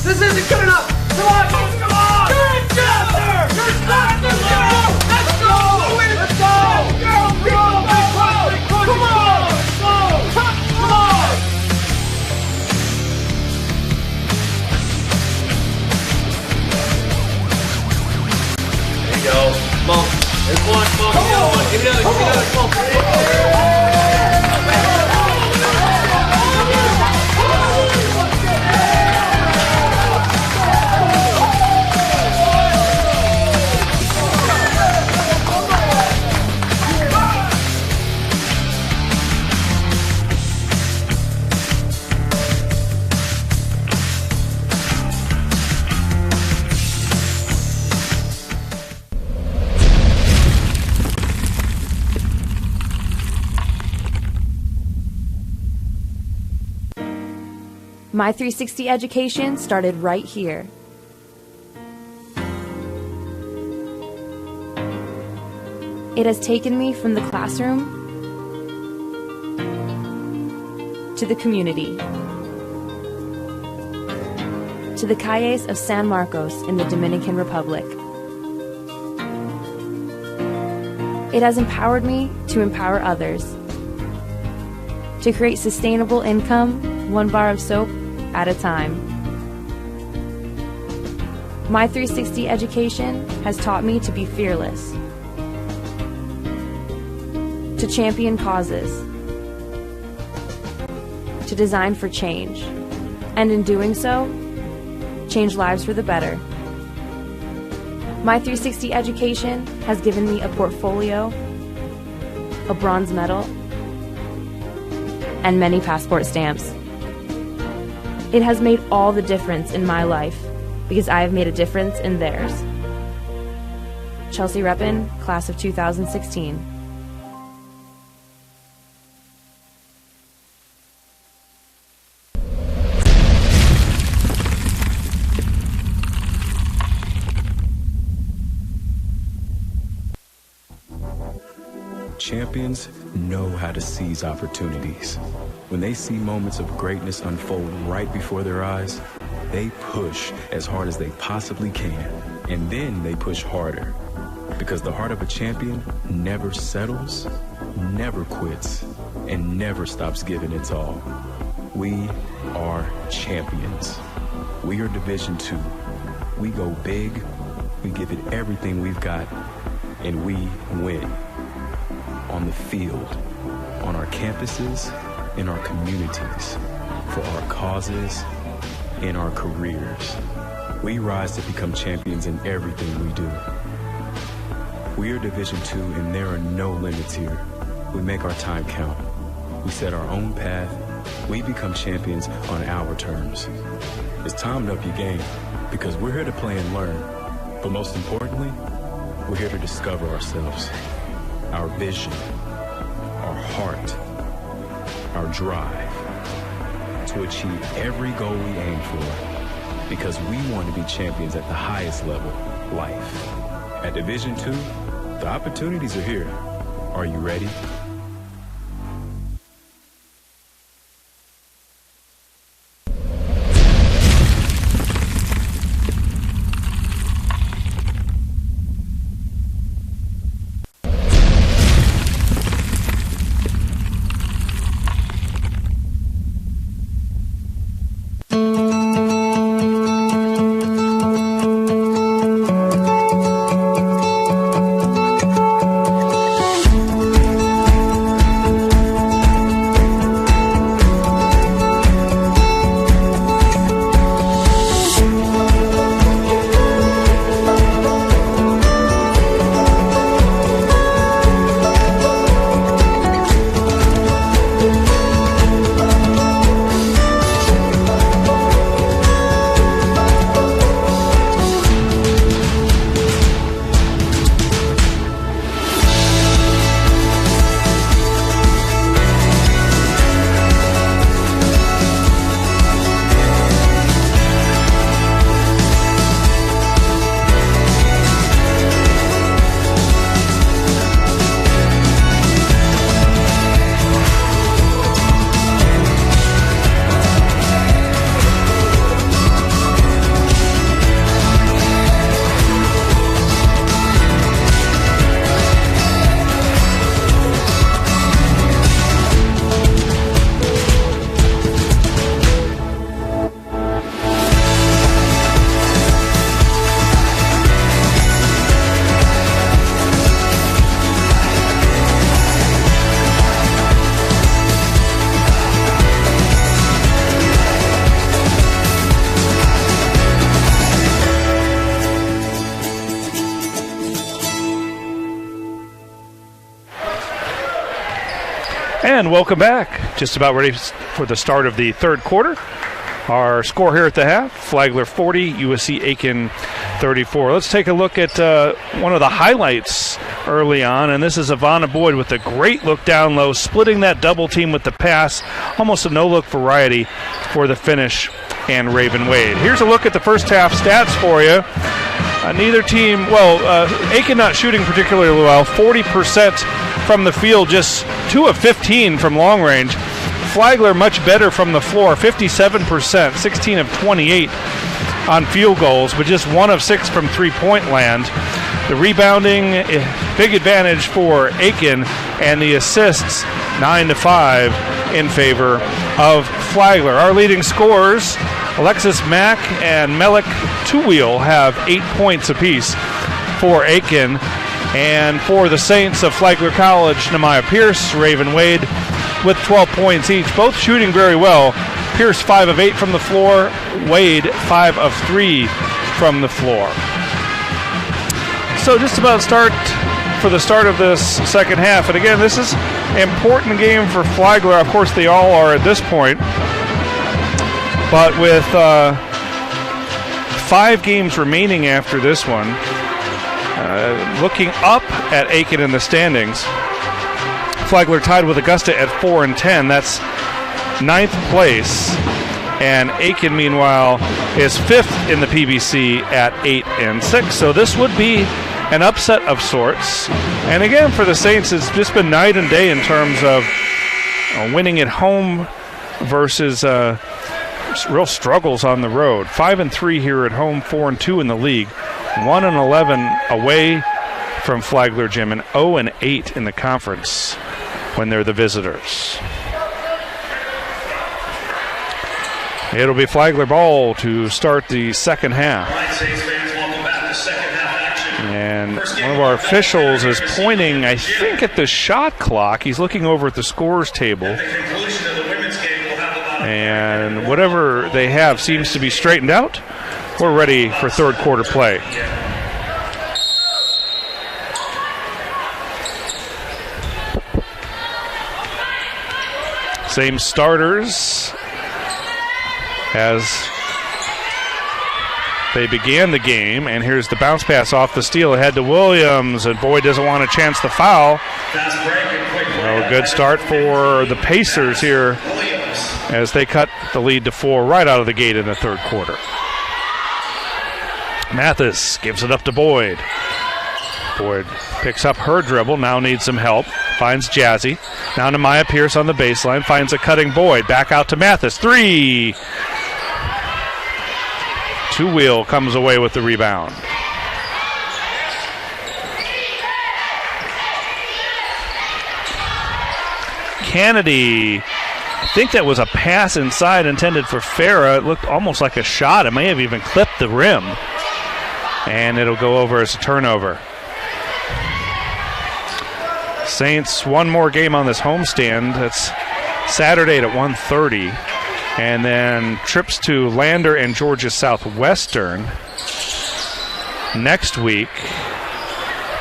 This isn't good enough. Come on. Come on. Good job, sir. Good job. Let's go. Let's go. Let's go. Let's go. Come on. Let's go. Come on. There you go. Come on. There's one. Come on. Give me another one. Give me another. Come on. My 360 education started right here. It has taken me from the classroom to the community, to the calles of San Marcos in the Dominican Republic. It has empowered me to empower others, to create sustainable income, one bar of soap at a time. My 360 education has taught me to be fearless, to champion causes, to design for change, and in doing so, change lives for the better. My 360 education has given me a portfolio, a bronze medal, and many passport stamps. It has made all the difference in my life because I have made a difference in theirs. Chelsea Reppin, class of 2016. Champions know how to seize opportunities. When they see moments of greatness unfold right before their eyes, they push as hard as they possibly can, and then they push harder. Because the heart of a champion never settles, never quits, and never stops giving its all. We are champions. We are Division II. We go big, we give it everything we've got, and we win. On the field, on our campuses, in our communities, for our causes, in our careers. We rise to become champions in everything we do. We are Division II, and there are no limits here. We make our time count. We set our own path. We become champions on our terms. It's time to up your game, because we're here to play and learn. But most importantly, we're here to discover ourselves, our vision, our heart, our drive to achieve every goal we aim for, because we want to be champions at the highest level, life. At Division II, the opportunities are here. Are you ready? And welcome back. Just about ready for the start of the third quarter. Our score here at the half, Flagler 40, USC Aiken 34. Let's take a look at one of the highlights early on, and this is Ivana Boyd with a great look down low, splitting that double team with the pass, almost a no-look variety for the finish and Raven Wade. Here's a look at the first half stats for you. Neither team, Aiken not shooting particularly well, 40% from the field, just 2 of 15 from long range. Flagler much better from the floor, 57%, 16 of 28 on field goals, but just 1 of 6 from three-point land. The rebounding, big advantage for Aiken, and the assists, 9-5 in favor of Flagler. Our leading scorers, Alexis Mack and Melik Tuwheel, have 8 points apiece for Aiken. And for the Saints of Flagler College, Nehemiah Pierce, Raven Wade with 12 points each, both shooting very well. Pierce 5 of 8 from the floor, Wade 5 of 3 from the floor. So just about for the start of this second half. And again, this is an important game for Flagler. Of course, they all are at this point. But with 5 games remaining after this one, looking up at Aiken in the standings, Flagler tied with Augusta at 4-10. That's 9th place. And Aiken, meanwhile, is 5th in the PBC at 8-6. So this would be an upset of sorts. And again, for the Saints, it's just been night and day in terms of winning at home versus real struggles on the road. 5-3 here at home, 4-2 in the league. 1-11 away from Flagler Gym, and 0-8 in the conference when they're the visitors. It'll be Flagler ball to start the second half. And one of our officials is pointing, I think, at the shot clock. He's looking over at the scorers table. And whatever they have seems to be straightened out. We're ready for third quarter play. Same starters as they began the game, and here's the bounce pass off the steal ahead to Williams, and Boyd doesn't want a chance to foul. A good start for the Pacers here as they cut the lead to 4 right out of the gate in the third quarter. Mathis gives it up to Boyd. Boyd picks up her dribble, now needs some help. Finds Jazzy. Now Nehemiah Pierce on the baseline. Finds a cutting Boyd. Back out to Mathis. 3. Tuwheel comes away with the rebound. Kennedy. I think that was a pass inside intended for Farah. It looked almost like a shot. It may have even clipped the rim. And it'll go over as a turnover. Saints, one more game on this homestand. That's Saturday at 1:30. And then trips to Lander and Georgia Southwestern next week.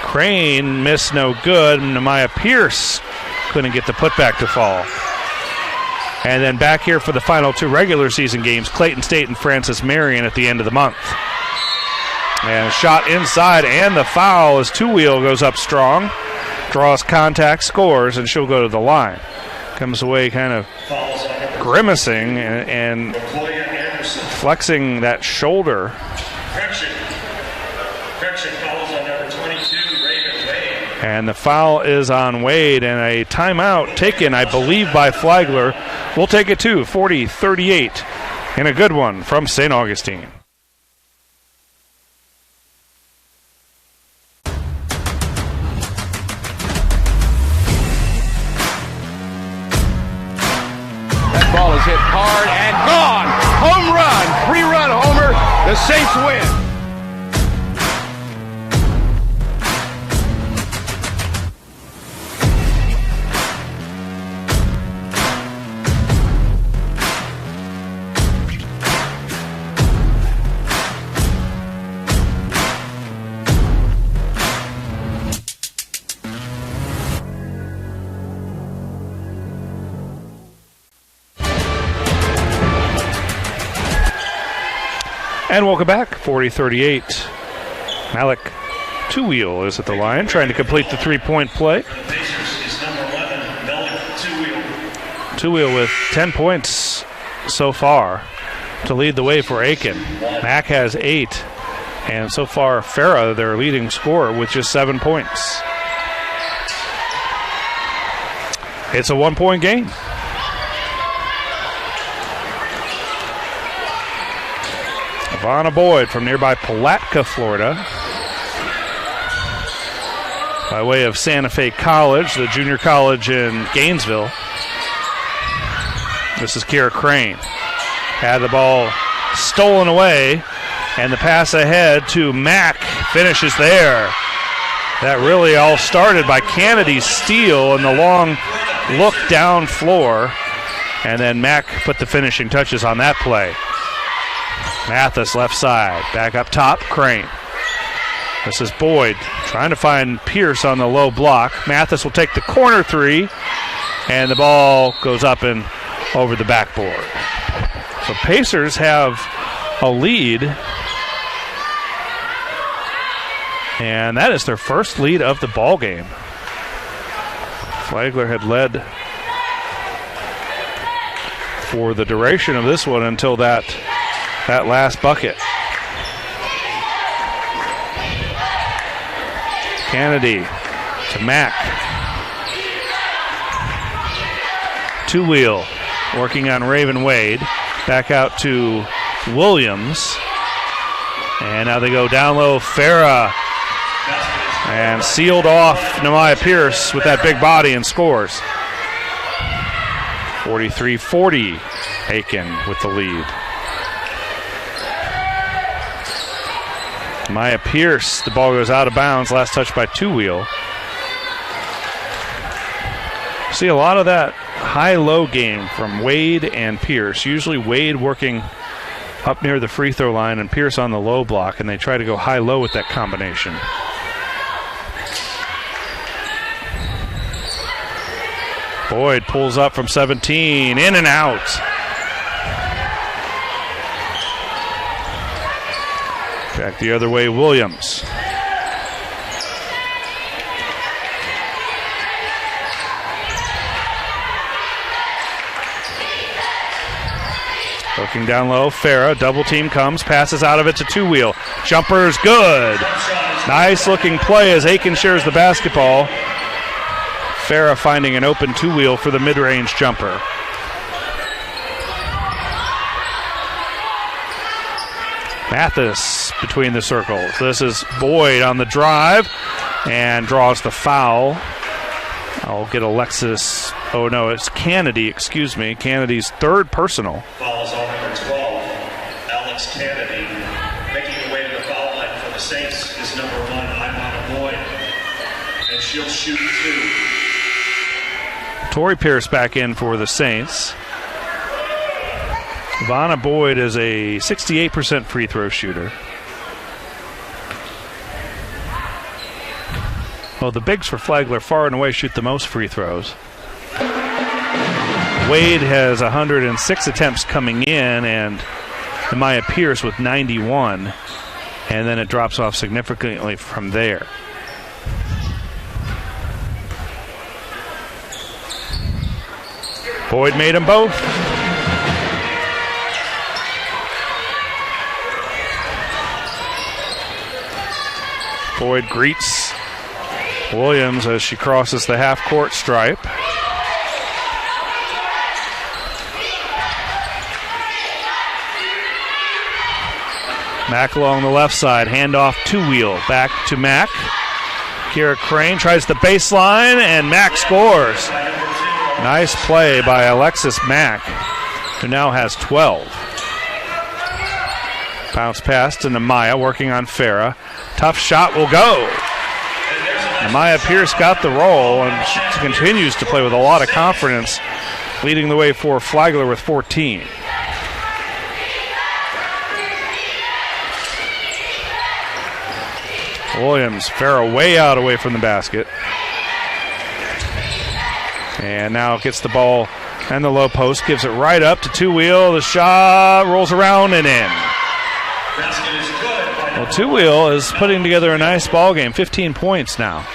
Crane missed no good. Nehemiah Pierce couldn't get the putback to fall. And then back here for the final 2 regular season games, Clayton State and Francis Marion at the end of the month. And a shot inside, and the foul as Tuwheel goes up strong. Draws contact, scores, and she'll go to the line. Comes away kind of grimacing and flexing that shoulder. And the foul is on Wade, and a timeout taken, I believe, by Flagler. We'll take it to 40-38, and a good one from St. Augustine. Ball is hit hard and gone. Home run. 3-run homer. The Saints win. And welcome back, 40-38. Malik Two-Wheel is at the line, trying to complete the three-point play. Two-Wheel with 10 points so far to lead the way for Aiken. Mack has 8, and so far Farah, their leading scorer, with just 7 points. It's a 1-point game. Ivana Boyd from nearby Palatka, Florida, by way of Santa Fe College, the junior college in Gainesville. This is Kira Crane. Had the ball stolen away, and the pass ahead to Mack finishes there. That really all started by Kennedy's steal and the long look down floor, and then Mack put the finishing touches on that play. Mathis left side, back up top, Crane. This is Boyd trying to find Pierce on the low block. Mathis will take the corner three, and the ball goes up and over the backboard. So Pacers have a lead, and that is their first lead of the ball game. Flagler had led for the duration of this one until that last bucket. Kennedy to Mack. Two-wheel working on Raven Wade. Back out to Williams. And now they go down low. Farah. And sealed off Nehemiah Pierce with that big body and scores. 43-40. Aiken with the lead. Nehemiah Pierce, the ball goes out of bounds. Last touch by Two-wheel. See a lot of that high-low game from Wade and Pierce. Usually Wade working up near the free throw line and Pierce on the low block, and they try to go high-low with that combination. Boyd pulls up from 17, in and out. Back the other way, Williams. Looking down low, Farah, double team comes, passes out of it to Two-wheel. Jumper's good. Nice looking play as Aiken shares the basketball. Farah finding an open Two-wheel for the mid-range jumper. Mathis between the circles. This is Boyd on the drive and draws the foul. I'll get Alexis. Oh, no, it's Kennedy, excuse me. Kennedy's third personal. Fouls on number 12, Alex Kennedy. Making her way to the foul line for the Saints is number 1, Ivana Boyd. And she'll shoot 2. Tori Pierce back in for the Saints. Ivana Boyd is a 68% free throw shooter. Well, the bigs for Flagler far and away shoot the most free throws. Wade has 106 attempts coming in, and Nehemiah Pierce with 91, and then it drops off significantly from there. Boyd made them both. Boyd greets Williams as she crosses the half-court stripe. Mack along the left side, handoff Two-wheel, back to Mack. Kira Crane tries the baseline, and Mack scores. Nice play by Alexis Mack, who now has 12. Bounce pass to Nehemiah, working on Farah. Tough shot will go. Nehemiah Pierce got the roll, and she continues to play with a lot of confidence, leading the way for Flagler with 14. Williams, Farah way out away from the basket. And now gets the ball and the low post, gives it right up to Two-wheel. The shot rolls around and in. Basket is good. Well, Two Wheel is putting together a nice ball game. 15 points now.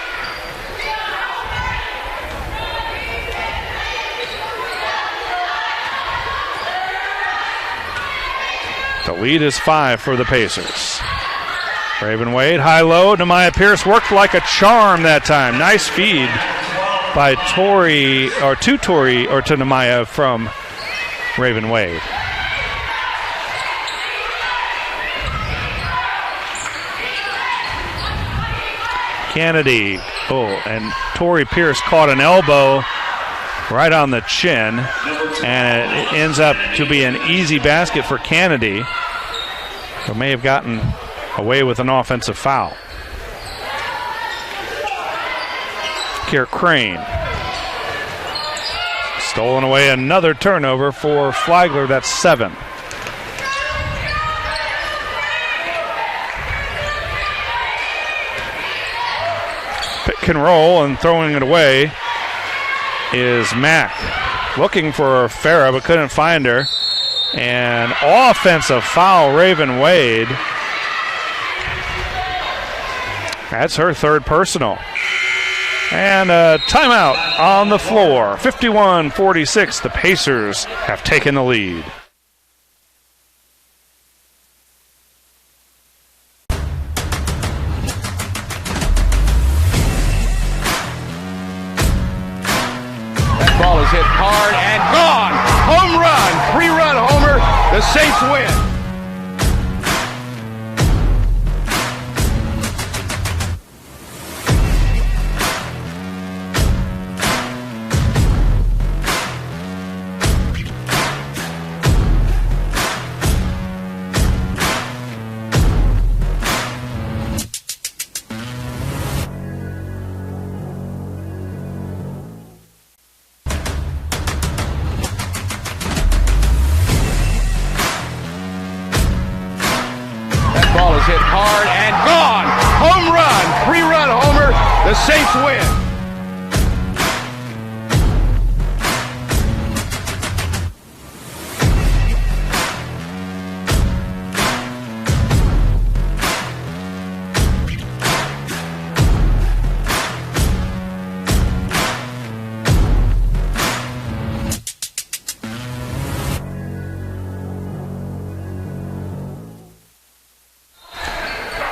The lead is 5 for the Pacers. Raven Wade, high-low. Nehemiah Pierce worked like a charm that time. Nice feed by to Nehemiah from Raven Wade. Kennedy. And Torrey Pierce caught an elbow right on the chin, and it ends up to be an easy basket for Kennedy, who may have gotten away with an offensive foul. Kier Crane. Stolen away, another turnover for Flagler. That's 7. Pick and roll, and throwing it away is Mack. Looking for Farah, but couldn't find her. And offensive foul, Raven Wade. That's her third personal. And a timeout on the floor. 51-46. The Pacers have taken the lead. That ball is hit hard and gone. Home run. 3-run homer. The Saints win. Hit hard and gone. Home run. 3-run homer. The Saints win.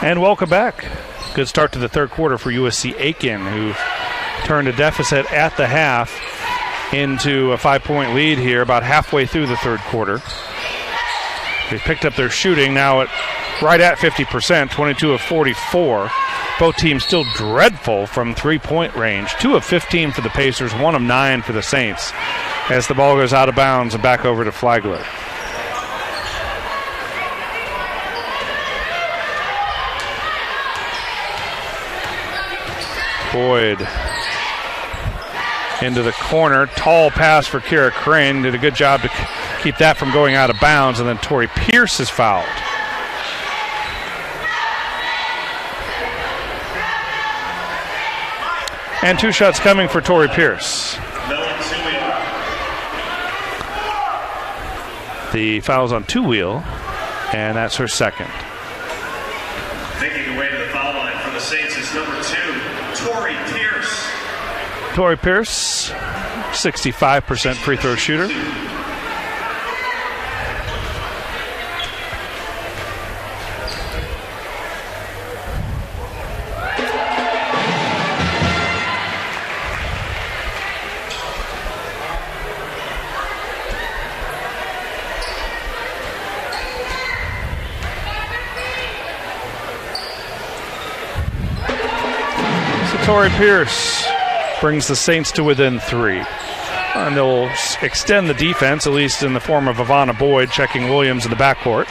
And welcome back. Good start to the third quarter for USC Aiken, who turned a deficit at the half into a 5-point lead here about halfway through the third quarter. They picked up their shooting now right at 50%, 22 of 44. Both teams still dreadful from three-point range. 2 of 15 for the Pacers, 1 of 9 for the Saints, as the ball goes out of bounds and back over to Flagler. Boyd into the corner. Tall pass for Kier Crane. Did a good job to keep that from going out of bounds. And then Torrey Pierce is fouled. And 2 shots coming for Torrey Pierce. The foul's on Two Wheel, and that's her second. Making the way to the foul line for the Saints is number 2. Torrey Pierce. Torrey Pierce, 65% free throw shooter. Torrey Pierce brings the Saints to within 3. And they'll extend the defense, at least in the form of Ivana Boyd checking Williams in the backcourt.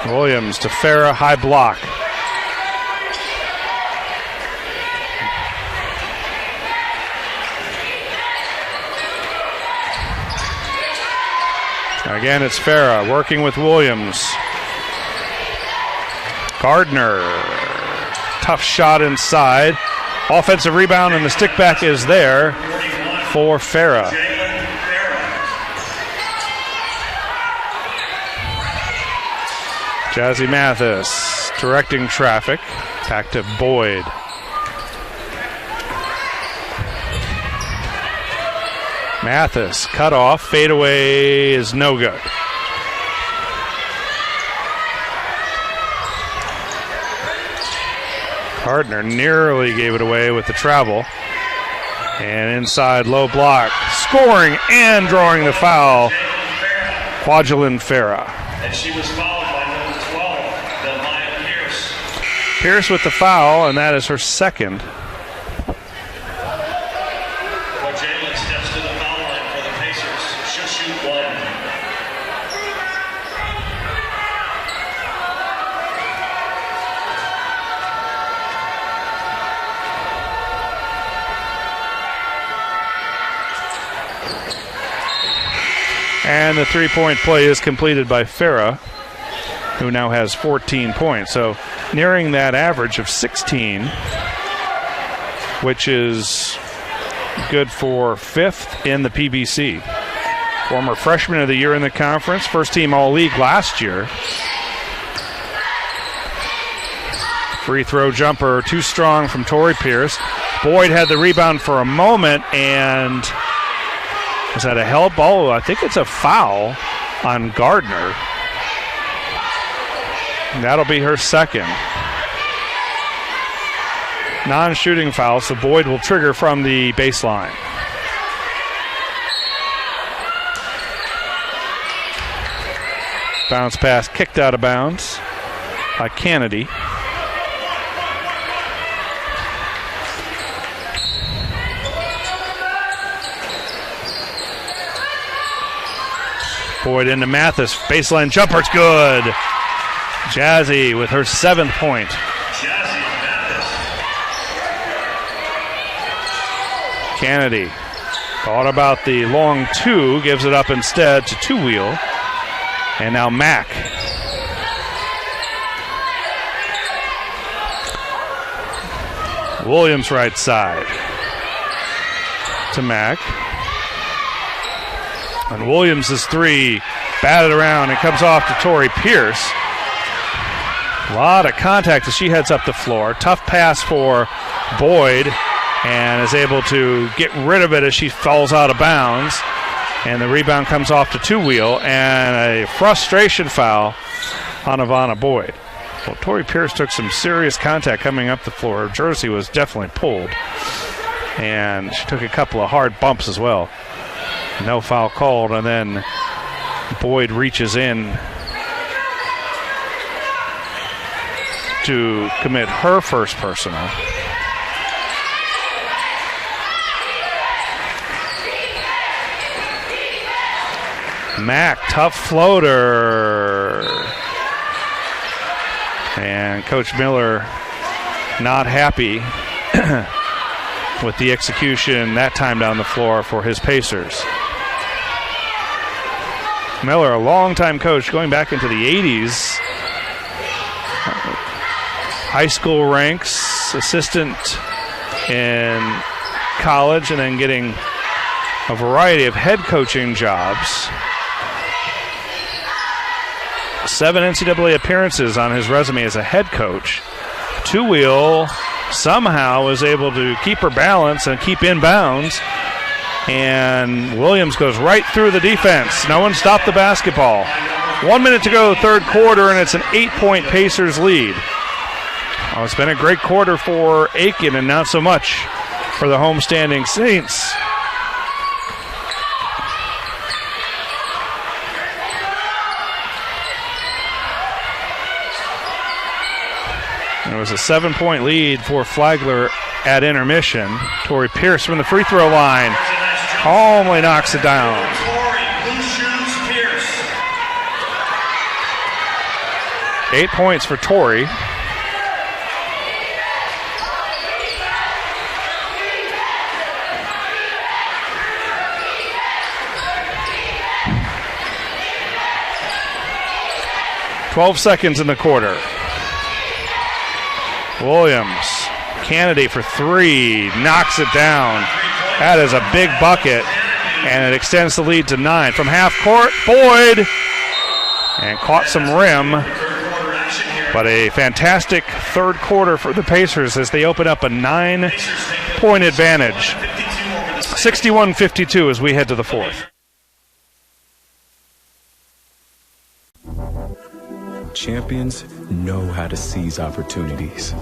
Williams to Farah, high block. Again, it's Farah working with Williams. Gardner. Tough shot inside. Offensive rebound, and the stick back is there for Farah. Jazzy Mathis directing traffic. Back to Boyd. Mathis cut off. Fadeaway is no good. Gardner nearly gave it away with the travel. And inside low block. Scoring and drawing the foul. Kwajalein Farah. And she was fouled by number 12, Delmaya Pierce. Pierce with the foul, and that is her second. Jalen steps to the foul line for the Pacers. She'll shoot one. And the three-point play is completed by Farah, who now has 14 points. So nearing that average of 16, which is good for 5th in the PBC. Former freshman of the year in the conference, first team All-League last year. Free throw jumper too strong from Tori Pierce. Boyd had the rebound for a moment, and is that a help? Oh, I think it's a foul on Gardner. And that'll be her second. Non-shooting foul, so Boyd will trigger from the baseline. Bounce pass kicked out of bounds by Kennedy. Boyd into Mathis. Baseline jumper. It's good. Jazzy with her 7th point. Jazzy Mathis. Kennedy thought about the long two. Gives it up instead to Two-Wheel. And now Mack. Williams right side. To Mack. And Williams' three batted around and comes off to Tori Pierce. A lot of contact as she heads up the floor. Tough pass for Boyd and is able to get rid of it as she falls out of bounds. And the rebound comes off to Two-Wheel and a frustration foul on Ivana Boyd. Well, Tori Pierce took some serious contact coming up the floor. Her jersey was definitely pulled. And she took a couple of hard bumps as well. No foul called, and then Boyd reaches in to commit her first personal. Mack, tough floater. And Coach Miller not happy with the execution that time down the floor for his Pacers. Miller, a longtime coach going back into the 80s. High school ranks, assistant in college, and then getting a variety of head coaching jobs. 7 NCAA appearances on his resume as a head coach. Two-Wheel somehow was able to keep her balance and keep in bounds. And Williams goes right through the defense. No one stopped the basketball. 1 minute to go, third quarter, and it's an 8-point Pacers lead. Oh, it's been a great quarter for Aiken and not so much for the homestanding Saints. It was a 7-point lead for Flagler at intermission. Tori Pierce from the free throw line calmly knocks it down. Tori, Blue Shoes Pierce. 8 points for Tori. "12 seconds in the quarter. Williams, Kennedy for three, knocks it down. That is a big bucket, and it extends the lead to 9. From half court, Boyd, and caught some rim But a fantastic third quarter for the Pacers as they open up a 9-point advantage. 61-52 as we head to the fourth. Champions know how to seize opportunities.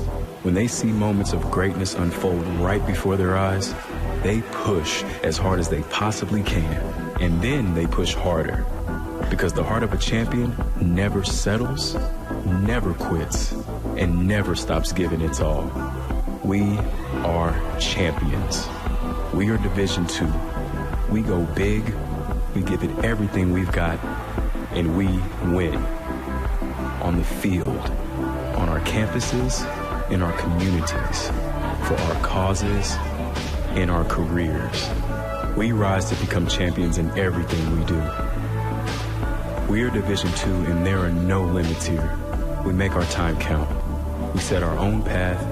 When they see moments of greatness unfold right before their eyes, they push as hard as they possibly can, and then they push harder. Because the heart of a champion never settles, never quits, and never stops giving its all. We are champions. We are Division II. We go big, we give it everything we've got, and we win. On the field, on our campuses, in our communities, for our causes, in our careers. We rise to become champions in everything we do. We are Division II, and there are no limits here. We make our time count. We set our own path.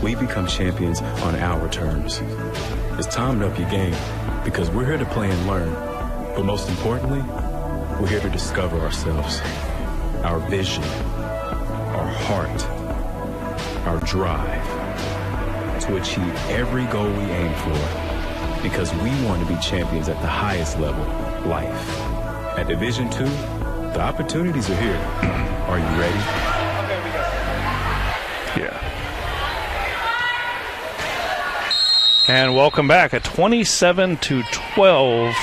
We become champions on our terms. It's time to up your game, because we're here to play and learn. But most importantly, we're here to discover ourselves, our vision, our heart, our drive, to achieve every goal we aim for, because we want to be champions at the highest level, life. At Division II, the opportunities are here. Are you ready? Yeah. And welcome back. A 27-12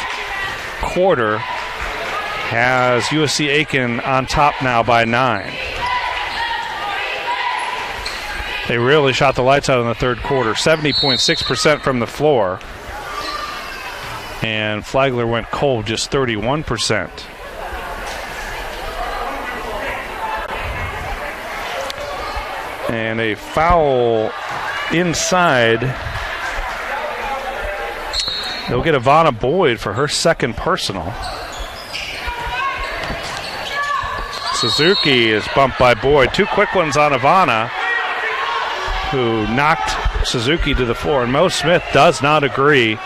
quarter has USC Aiken on top now by 9. They really shot the lights out in the third quarter, 70.6% from the floor. And Flagler went cold, just 31%. And a foul inside. They'll get Ivana Boyd for her second personal. Suzuki is bumped by Boyd. Two quick ones on Ivana, who knocked Suzuki to the floor. And Mo Smith does not agree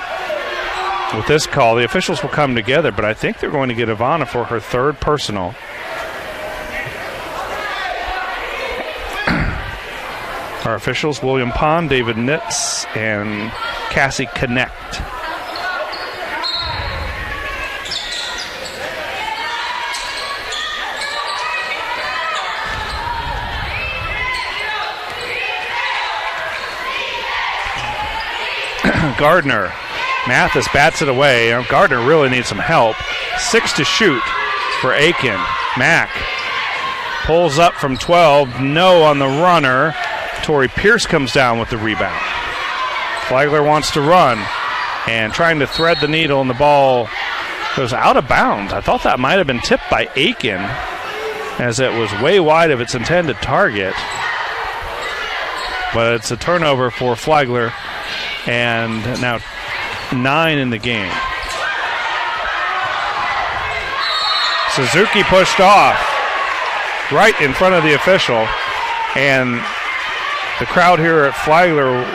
with this call. The officials will come together, but I think they're going to get Ivana for her third personal. Our officials, William Pond, David Nitz, and Cassie Connect. Gardner. Mathis bats it away. Gardner really needs some help. 6 to shoot for Aiken. Mack pulls up from 12. No on the runner. Tori Pierce comes down with the rebound. Flagler wants to run and trying to thread the needle, and the ball goes out of bounds. I thought that might have been tipped by Aiken, as it was way wide of its intended target. But it's a turnover for Flagler, and now 9 in the game. Suzuki pushed off right in front of the official, and the crowd here at Flagler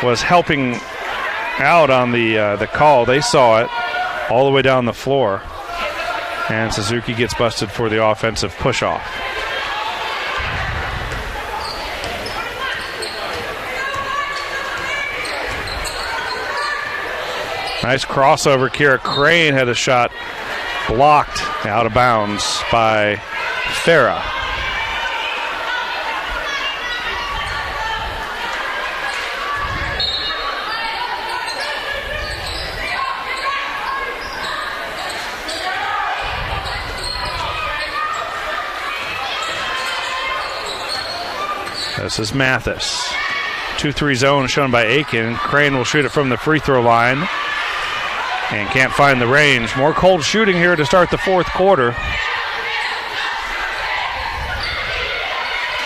was helping out on the call. They saw it all the way down the floor, and Suzuki gets busted for the offensive push-off. Nice crossover. Kira Crane had a shot blocked out of bounds by Farah. This is Mathis. 2-3 zone shown by Aiken. Crane will shoot it from the free throw line and can't find the range. More cold shooting here to start the fourth quarter.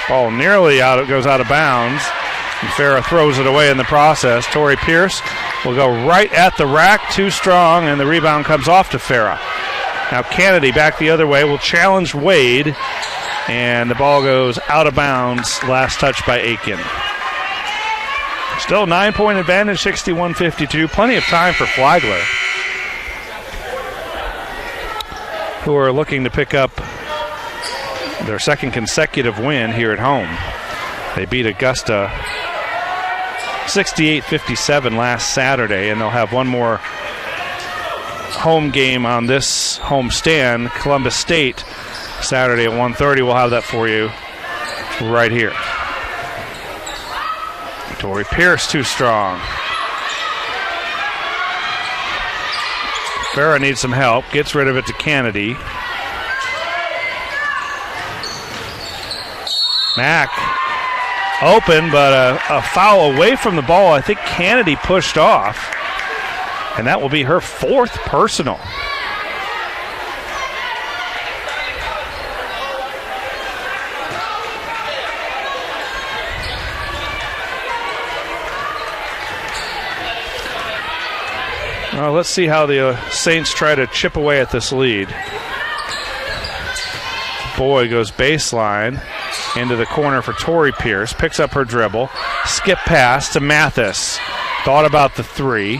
Ball nearly out. It goes out of bounds. And Farah throws it away in the process. Tori Pierce will go right at the rack. Too strong, and the rebound comes off to Farah. Now Kennedy back the other way will challenge Wade. And the ball goes out of bounds. Last touch by Aiken. Still 9-point advantage, 61-52. Plenty of time for Flagler, who are looking to pick up their second consecutive win here at home. They beat Augusta 68-57 last Saturday, and they'll have one more home game on this home stand, Columbus State, Saturday at 1:30. We'll have that for you right here. Tori Pierce too strong. Farah needs some help. Gets rid of it to Kennedy. Mack open, but a foul away from the ball. I think Kennedy pushed off, and that will be her fourth personal. Well, let's see how the Saints try to chip away at this lead. Boyd goes baseline into the corner for Tori Pierce. Picks up her dribble. Skip pass to Mathis. Thought about the three.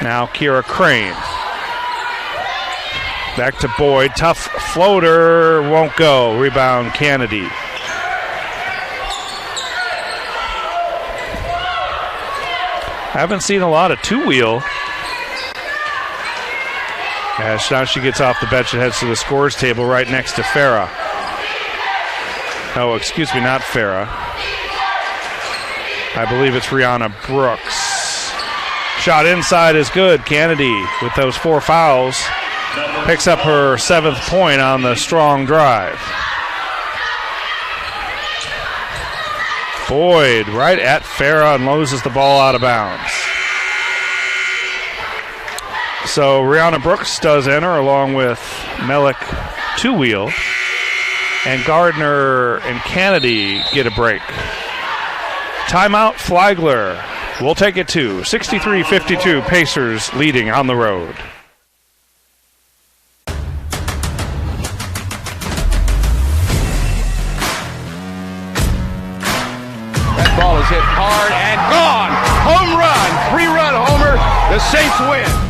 Now Kira Crane. Back to Boyd. Tough floater. Won't go. Rebound Kennedy. Haven't seen a lot of two-wheel. As now she gets off the bench and heads to the scores table right next to Farah. Oh, excuse me, not Farah. I believe it's Rihanna Brooks. Shot inside is good. Kennedy, with those 4 fouls, picks up her 7th point on the strong drive. Boyd right at Farah and loses the ball out of bounds. So Rihanna Brooks does enter along with Melik two-wheel. And Gardner and Kennedy get a break. Timeout, Flagler. We'll take it to 63-52, Pacers leading on the road. That ball is hit hard and gone. Home run, 3-run homer. The Saints win.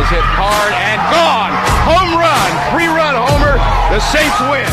Hit hard and gone. Home run, 3-run homer. The Saints win.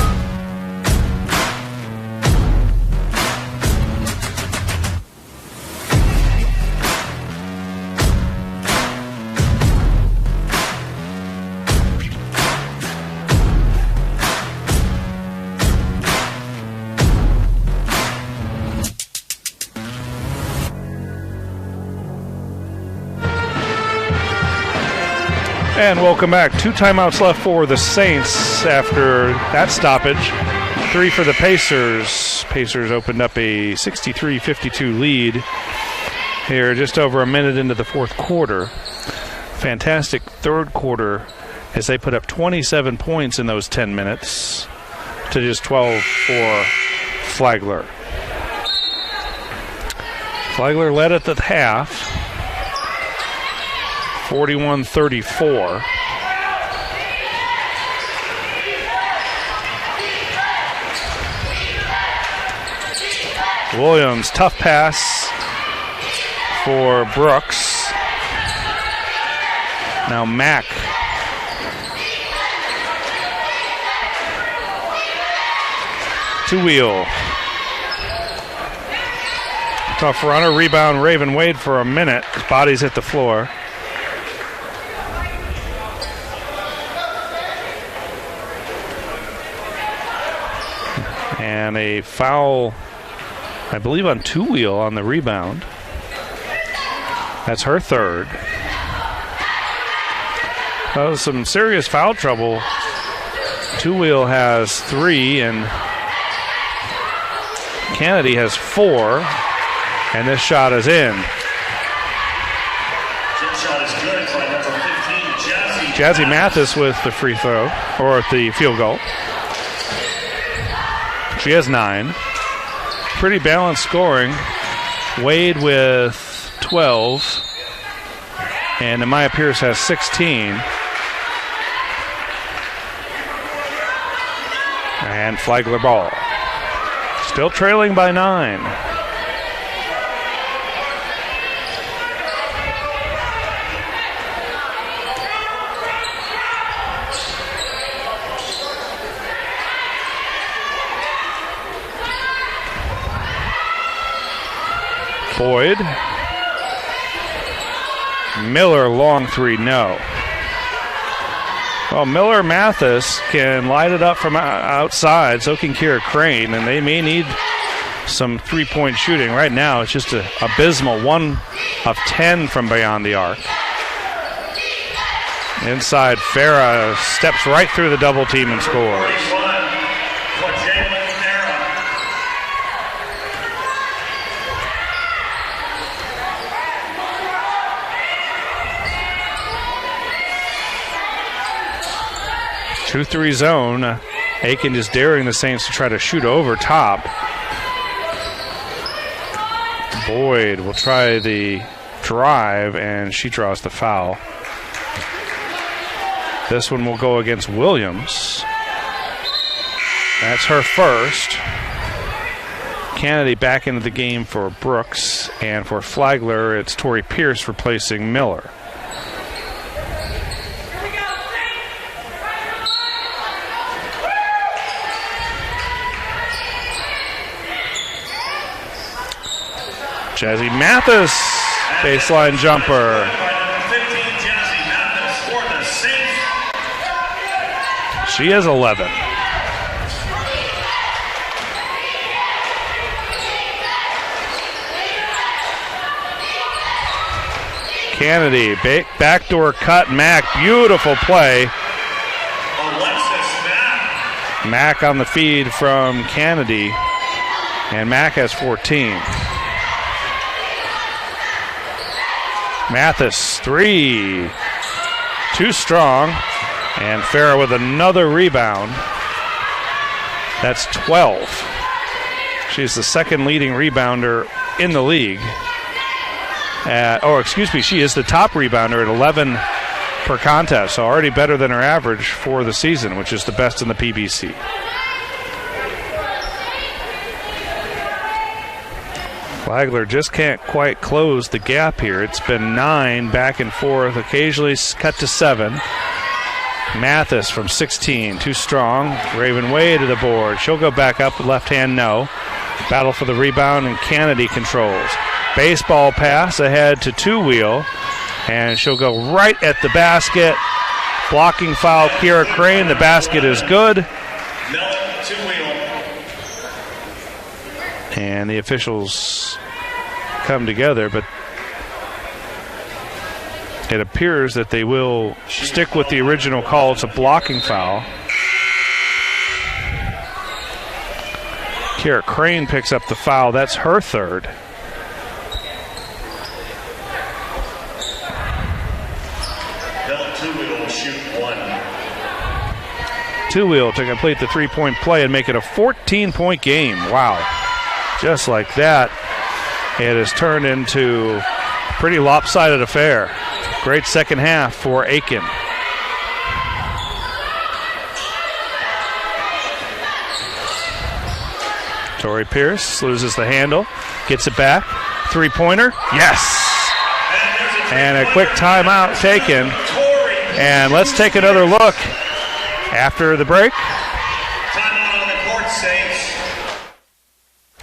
And welcome back. 2 timeouts left for the Saints after that stoppage. 3 for the Pacers. Pacers opened up a 63-52 lead here just over a minute into the fourth quarter. Fantastic third quarter as they put up 27 points in those 10 minutes to just 12 for Flagler. Flagler led at the half. 41-34. Williams, tough pass for Brooks. Now Mack. Two-wheel. Tough runner, rebound Raven Wade for a minute. Bodies hit the floor. And a foul, I believe, on two-wheel on the rebound. That's her third. That was some serious foul trouble. Two-wheel has 3, and Kennedy has 4, and this shot is in. Shot is good by number 15, Jazzy Mathis with the free throw, or the field goal. She has 9. Pretty balanced scoring. Wade with 12. And Amaya Pierce has 16. And Flagler ball. Still trailing by 9. Boyd. Miller, long 3, no. Well, Miller Mathis can light it up from outside, so can Kira Crane, and they may need some three-point shooting. Right now, it's just an abysmal 1 of 10 from beyond the arc. Inside, Farah steps right through the double team and scores. Two-3 zone. Aiken is daring the Saints to try to shoot over top. Boyd will try the drive, and she draws the foul. This one will go against Williams. That's her first. Kennedy back into the game for Brooks, and for Flagler, it's Tori Pierce replacing Miller. Jazzy Mathis, baseline jumper. She has 11. Kennedy, backdoor cut, Mack, beautiful play. Mack on the feed from Kennedy, and Mack has 14. Mathis, 3. Too strong. And Farah with another rebound. That's 12. She's the second leading rebounder in the league. She is the top rebounder at 11 per contest, so already better than her average for the season, which is the best in the PBC. Flagler just can't quite close the gap here. It's been 9 back and forth, occasionally cut to 7. Mathis from 16, too strong. Raven Way to the board. She'll go back up, left hand no. Battle for the rebound, and Kennedy controls. Baseball pass ahead to Two-Wheel, and she'll go right at the basket. Blocking foul, Kira Crane. The basket is good. And the officials come together, but it appears that they will stick with the original call. It's a blocking foul. Kira Crane picks up the foul. That's her third. Two-Wheel to complete the three-point play and make it a 14-point game. Wow. Just like that, it has turned into a pretty lopsided affair. Great second half for Aiken. Tori Pierce loses the handle, gets it back. Three-pointer, yes! And a quick timeout taken. And let's take another look after the break.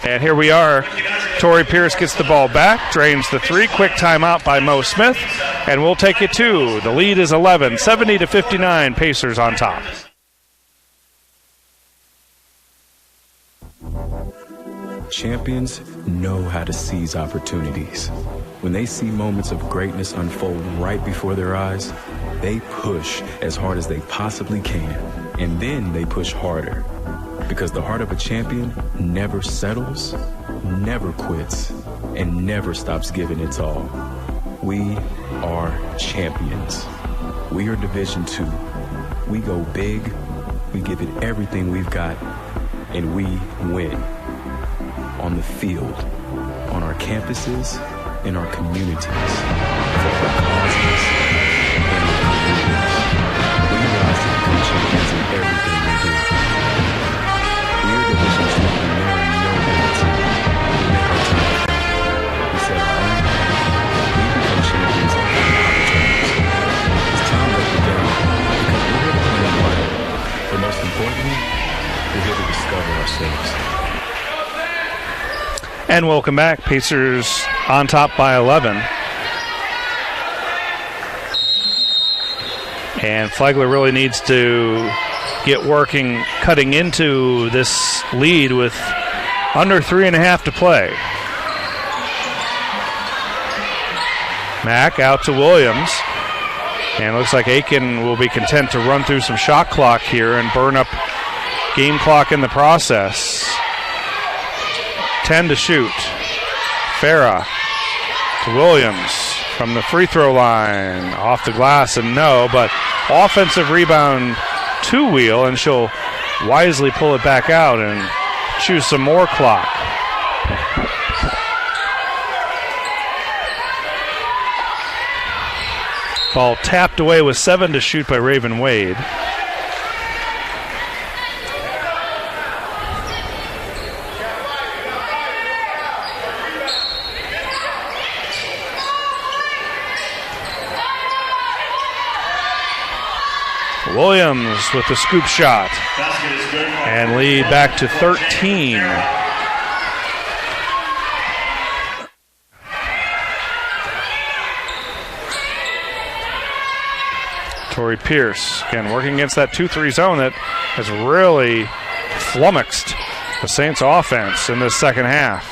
And here we are. Tori Pierce gets the ball back, drains the three. Quick timeout by Mo Smith, and we'll take it to. The lead is 11, 70-59, Pacers on top. Champions know how to seize opportunities. When they see moments of greatness unfold right before their eyes, they push as hard as they possibly can, and then they push harder. Because the heart of a champion never settles, never quits, and never stops giving its all. We are champions. We are Division II. We go big, we give it everything we've got, and we win. On the field, on our campuses, in our communities, for our causes, and our careers. We rise to become champions in everything we do. We are Division II, and there are no limits. We make our time count. We set our own path. We become champions on our terms. It's time to up the game, because we're here to play and learn. But most importantly, we're here to discover ourselves. And welcome back. Pacers on top by 11. And Flagler really needs to get working, cutting into this lead with under 3.5 to play. Mack out to Williams. And it looks like Aiken will be content to run through some shot clock here and burn up game clock in the process. 10 to shoot. Farah to Williams from the free throw line. Off the glass and no, but offensive rebound to Wheel, and she'll wisely pull it back out and choose some more clock. Ball tapped away with 7 to shoot by Raven Wade. Williams with the scoop shot and lead back to 13. Tori Pierce again working against that 2-3 zone that has really flummoxed the Saints offense in this second half.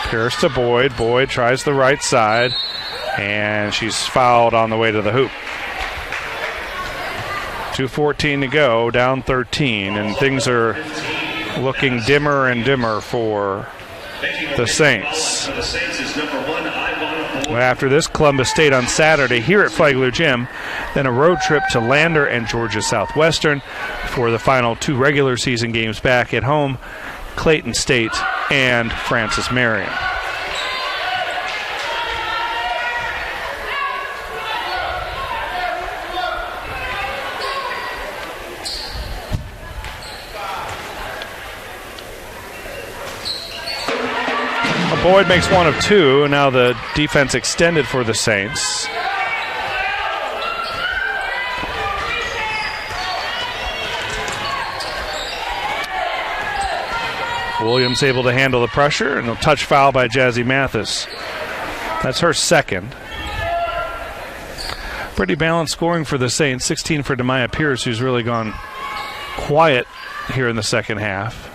Pierce to Boyd. Boyd tries the right side and she's fouled on the way to the hoop. 2:14 to go, down 13, and things are looking dimmer and dimmer for the Saints. After this, Columbus State on Saturday here at Flagler Gym, then a road trip to Lander and Georgia Southwestern for the final 2 regular season games back at home, Clayton State and Francis Marion. Boyd makes 1 of 2, and now the defense extended for the Saints. Williams able to handle the pressure, and a touch foul by Jazzy Mathis. That's her second. Pretty balanced scoring for the Saints. 16 for Demaya Pierce, who's really gone quiet here in the second half.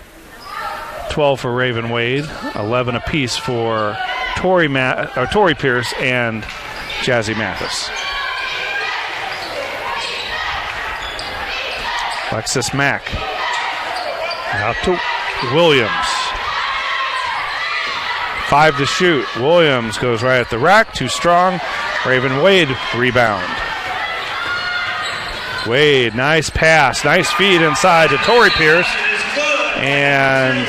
12 for Raven Wade, 11 apiece for Tori Pierce and Jazzy Mathis. Alexis Mack out to Williams. 5 to shoot. Williams goes right at the rack, too strong. Raven Wade rebound. Wade, nice pass, nice feed inside to Tori Pierce, and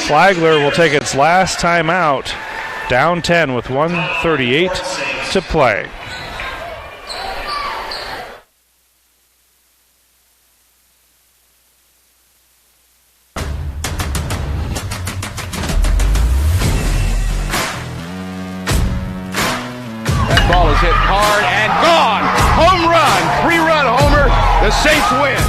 Flagler will take its last timeout, down 10 with 1:38 to play. That ball is hit hard and gone. Home run, 3-run homer. The Saints win.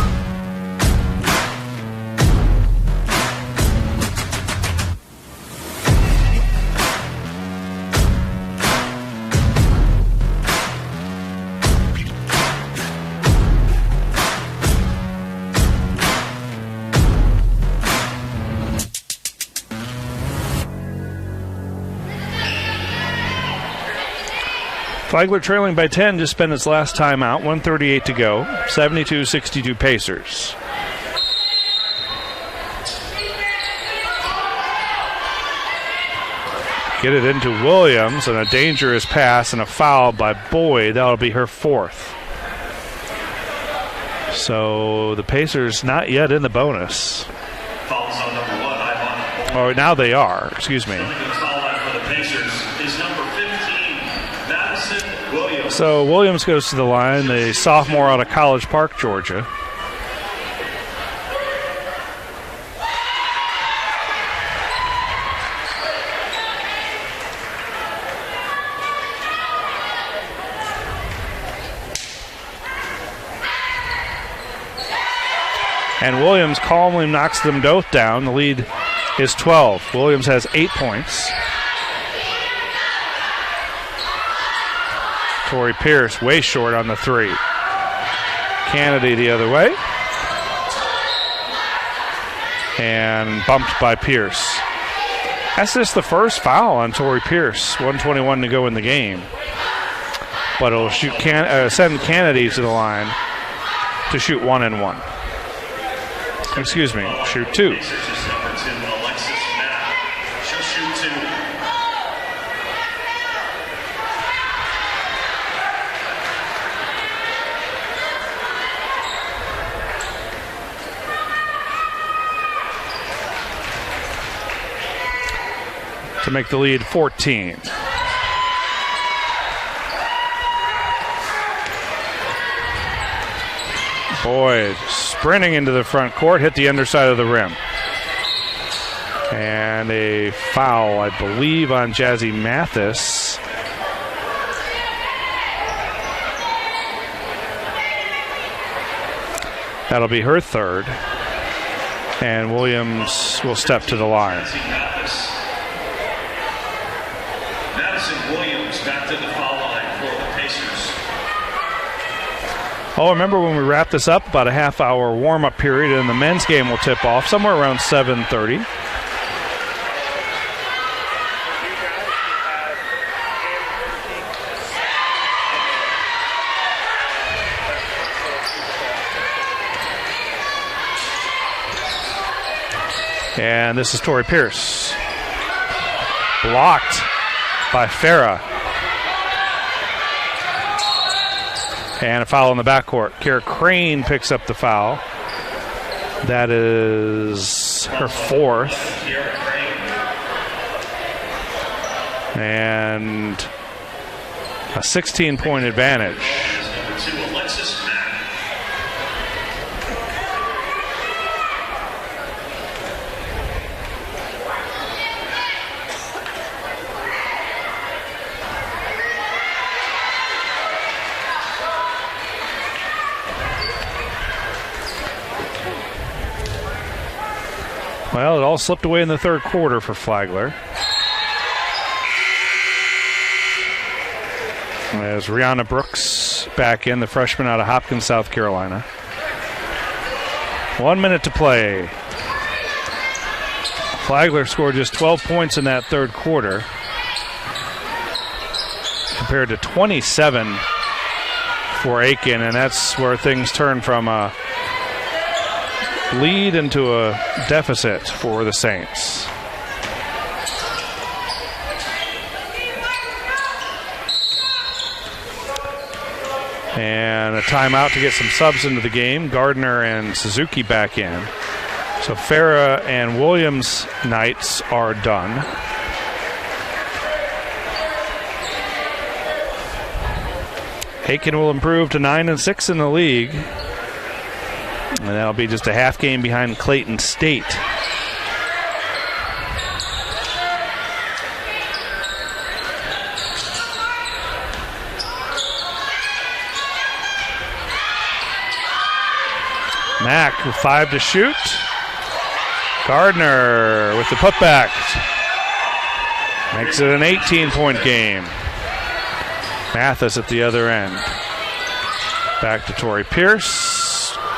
Flagler trailing by 10, just spent its last time out. 1:38 to go. 72-62 Pacers. Get it into Williams, and a dangerous pass and a foul by Boyd. That'll be her 4th. So the Pacers not yet in the bonus. Fouls on number 1, Ivan. Oh, now they are. Excuse me. Foul line for the Pacers is number 15, Madison Williams. So Williams goes to the line, the sophomore out of College Park, Georgia. And Williams calmly knocks them both down. The lead is 12. Williams has 8 points. Torrey Pierce way short on the 3. Kennedy the other way. And bumped by Pierce. That's just the first foul on Torrey Pierce. 1:21 to go in the game. But it'll send Kennedy to the line to shoot 1 and 1. Excuse me, shoot 2. Pacers is number 2, Alexis Mack. She'll shoot 2. To make the lead 14. Boyd sprinting into the front court, hit the underside of the rim. And a foul, I believe, on Jazzy Mathis. That'll be her third. And Williams will step to the line. Madison Williams back to the foul line for the Pacers. Oh, remember when we wrap this up, about a half-hour warm-up period, and the men's game will tip off somewhere around 7:30. And this is Torrey Pierce. Blocked by Farah. And a foul in the backcourt. Kara Crane picks up the foul. That is her 4th. And a 16-point advantage. Number 2, Alexis Mack. Well, it all slipped away in the third quarter for Flagler. As Rihanna Brooks back in, the freshman out of Hopkins, South Carolina. 1 minute to play. Flagler scored just 12 points in that third quarter, compared to 27 for Aiken, and that's where things turn from a lead into a deficit for the Saints. And a timeout to get some subs into the game. Gardner and Suzuki back in. So Farah and Williams' nights are done. Aiken will improve to 9-6 in the league. And that'll be just a half game behind Clayton State. Mack with 5 to shoot. Gardner with the putback. Makes it an 18-point game. Mathis at the other end. Back to Torrey Pierce.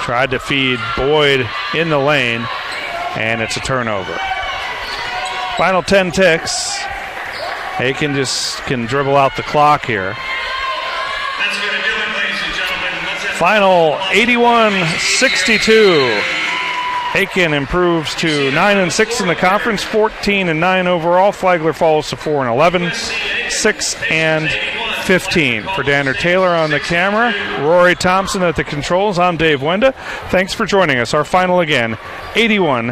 Tried to feed Boyd in the lane, and it's a turnover. Final 10 ticks. Aiken just can dribble out the clock here. That's going to do it, ladies and gentlemen. Final 81-62. Aiken improves to 9-6 in the conference, 14-9 overall. Flagler falls to 4-11, 6-5 15. For Danner Taylor on the camera, Rory Thompson at the controls, I'm Dave Wenda. Thanks for joining us. Our final again, 81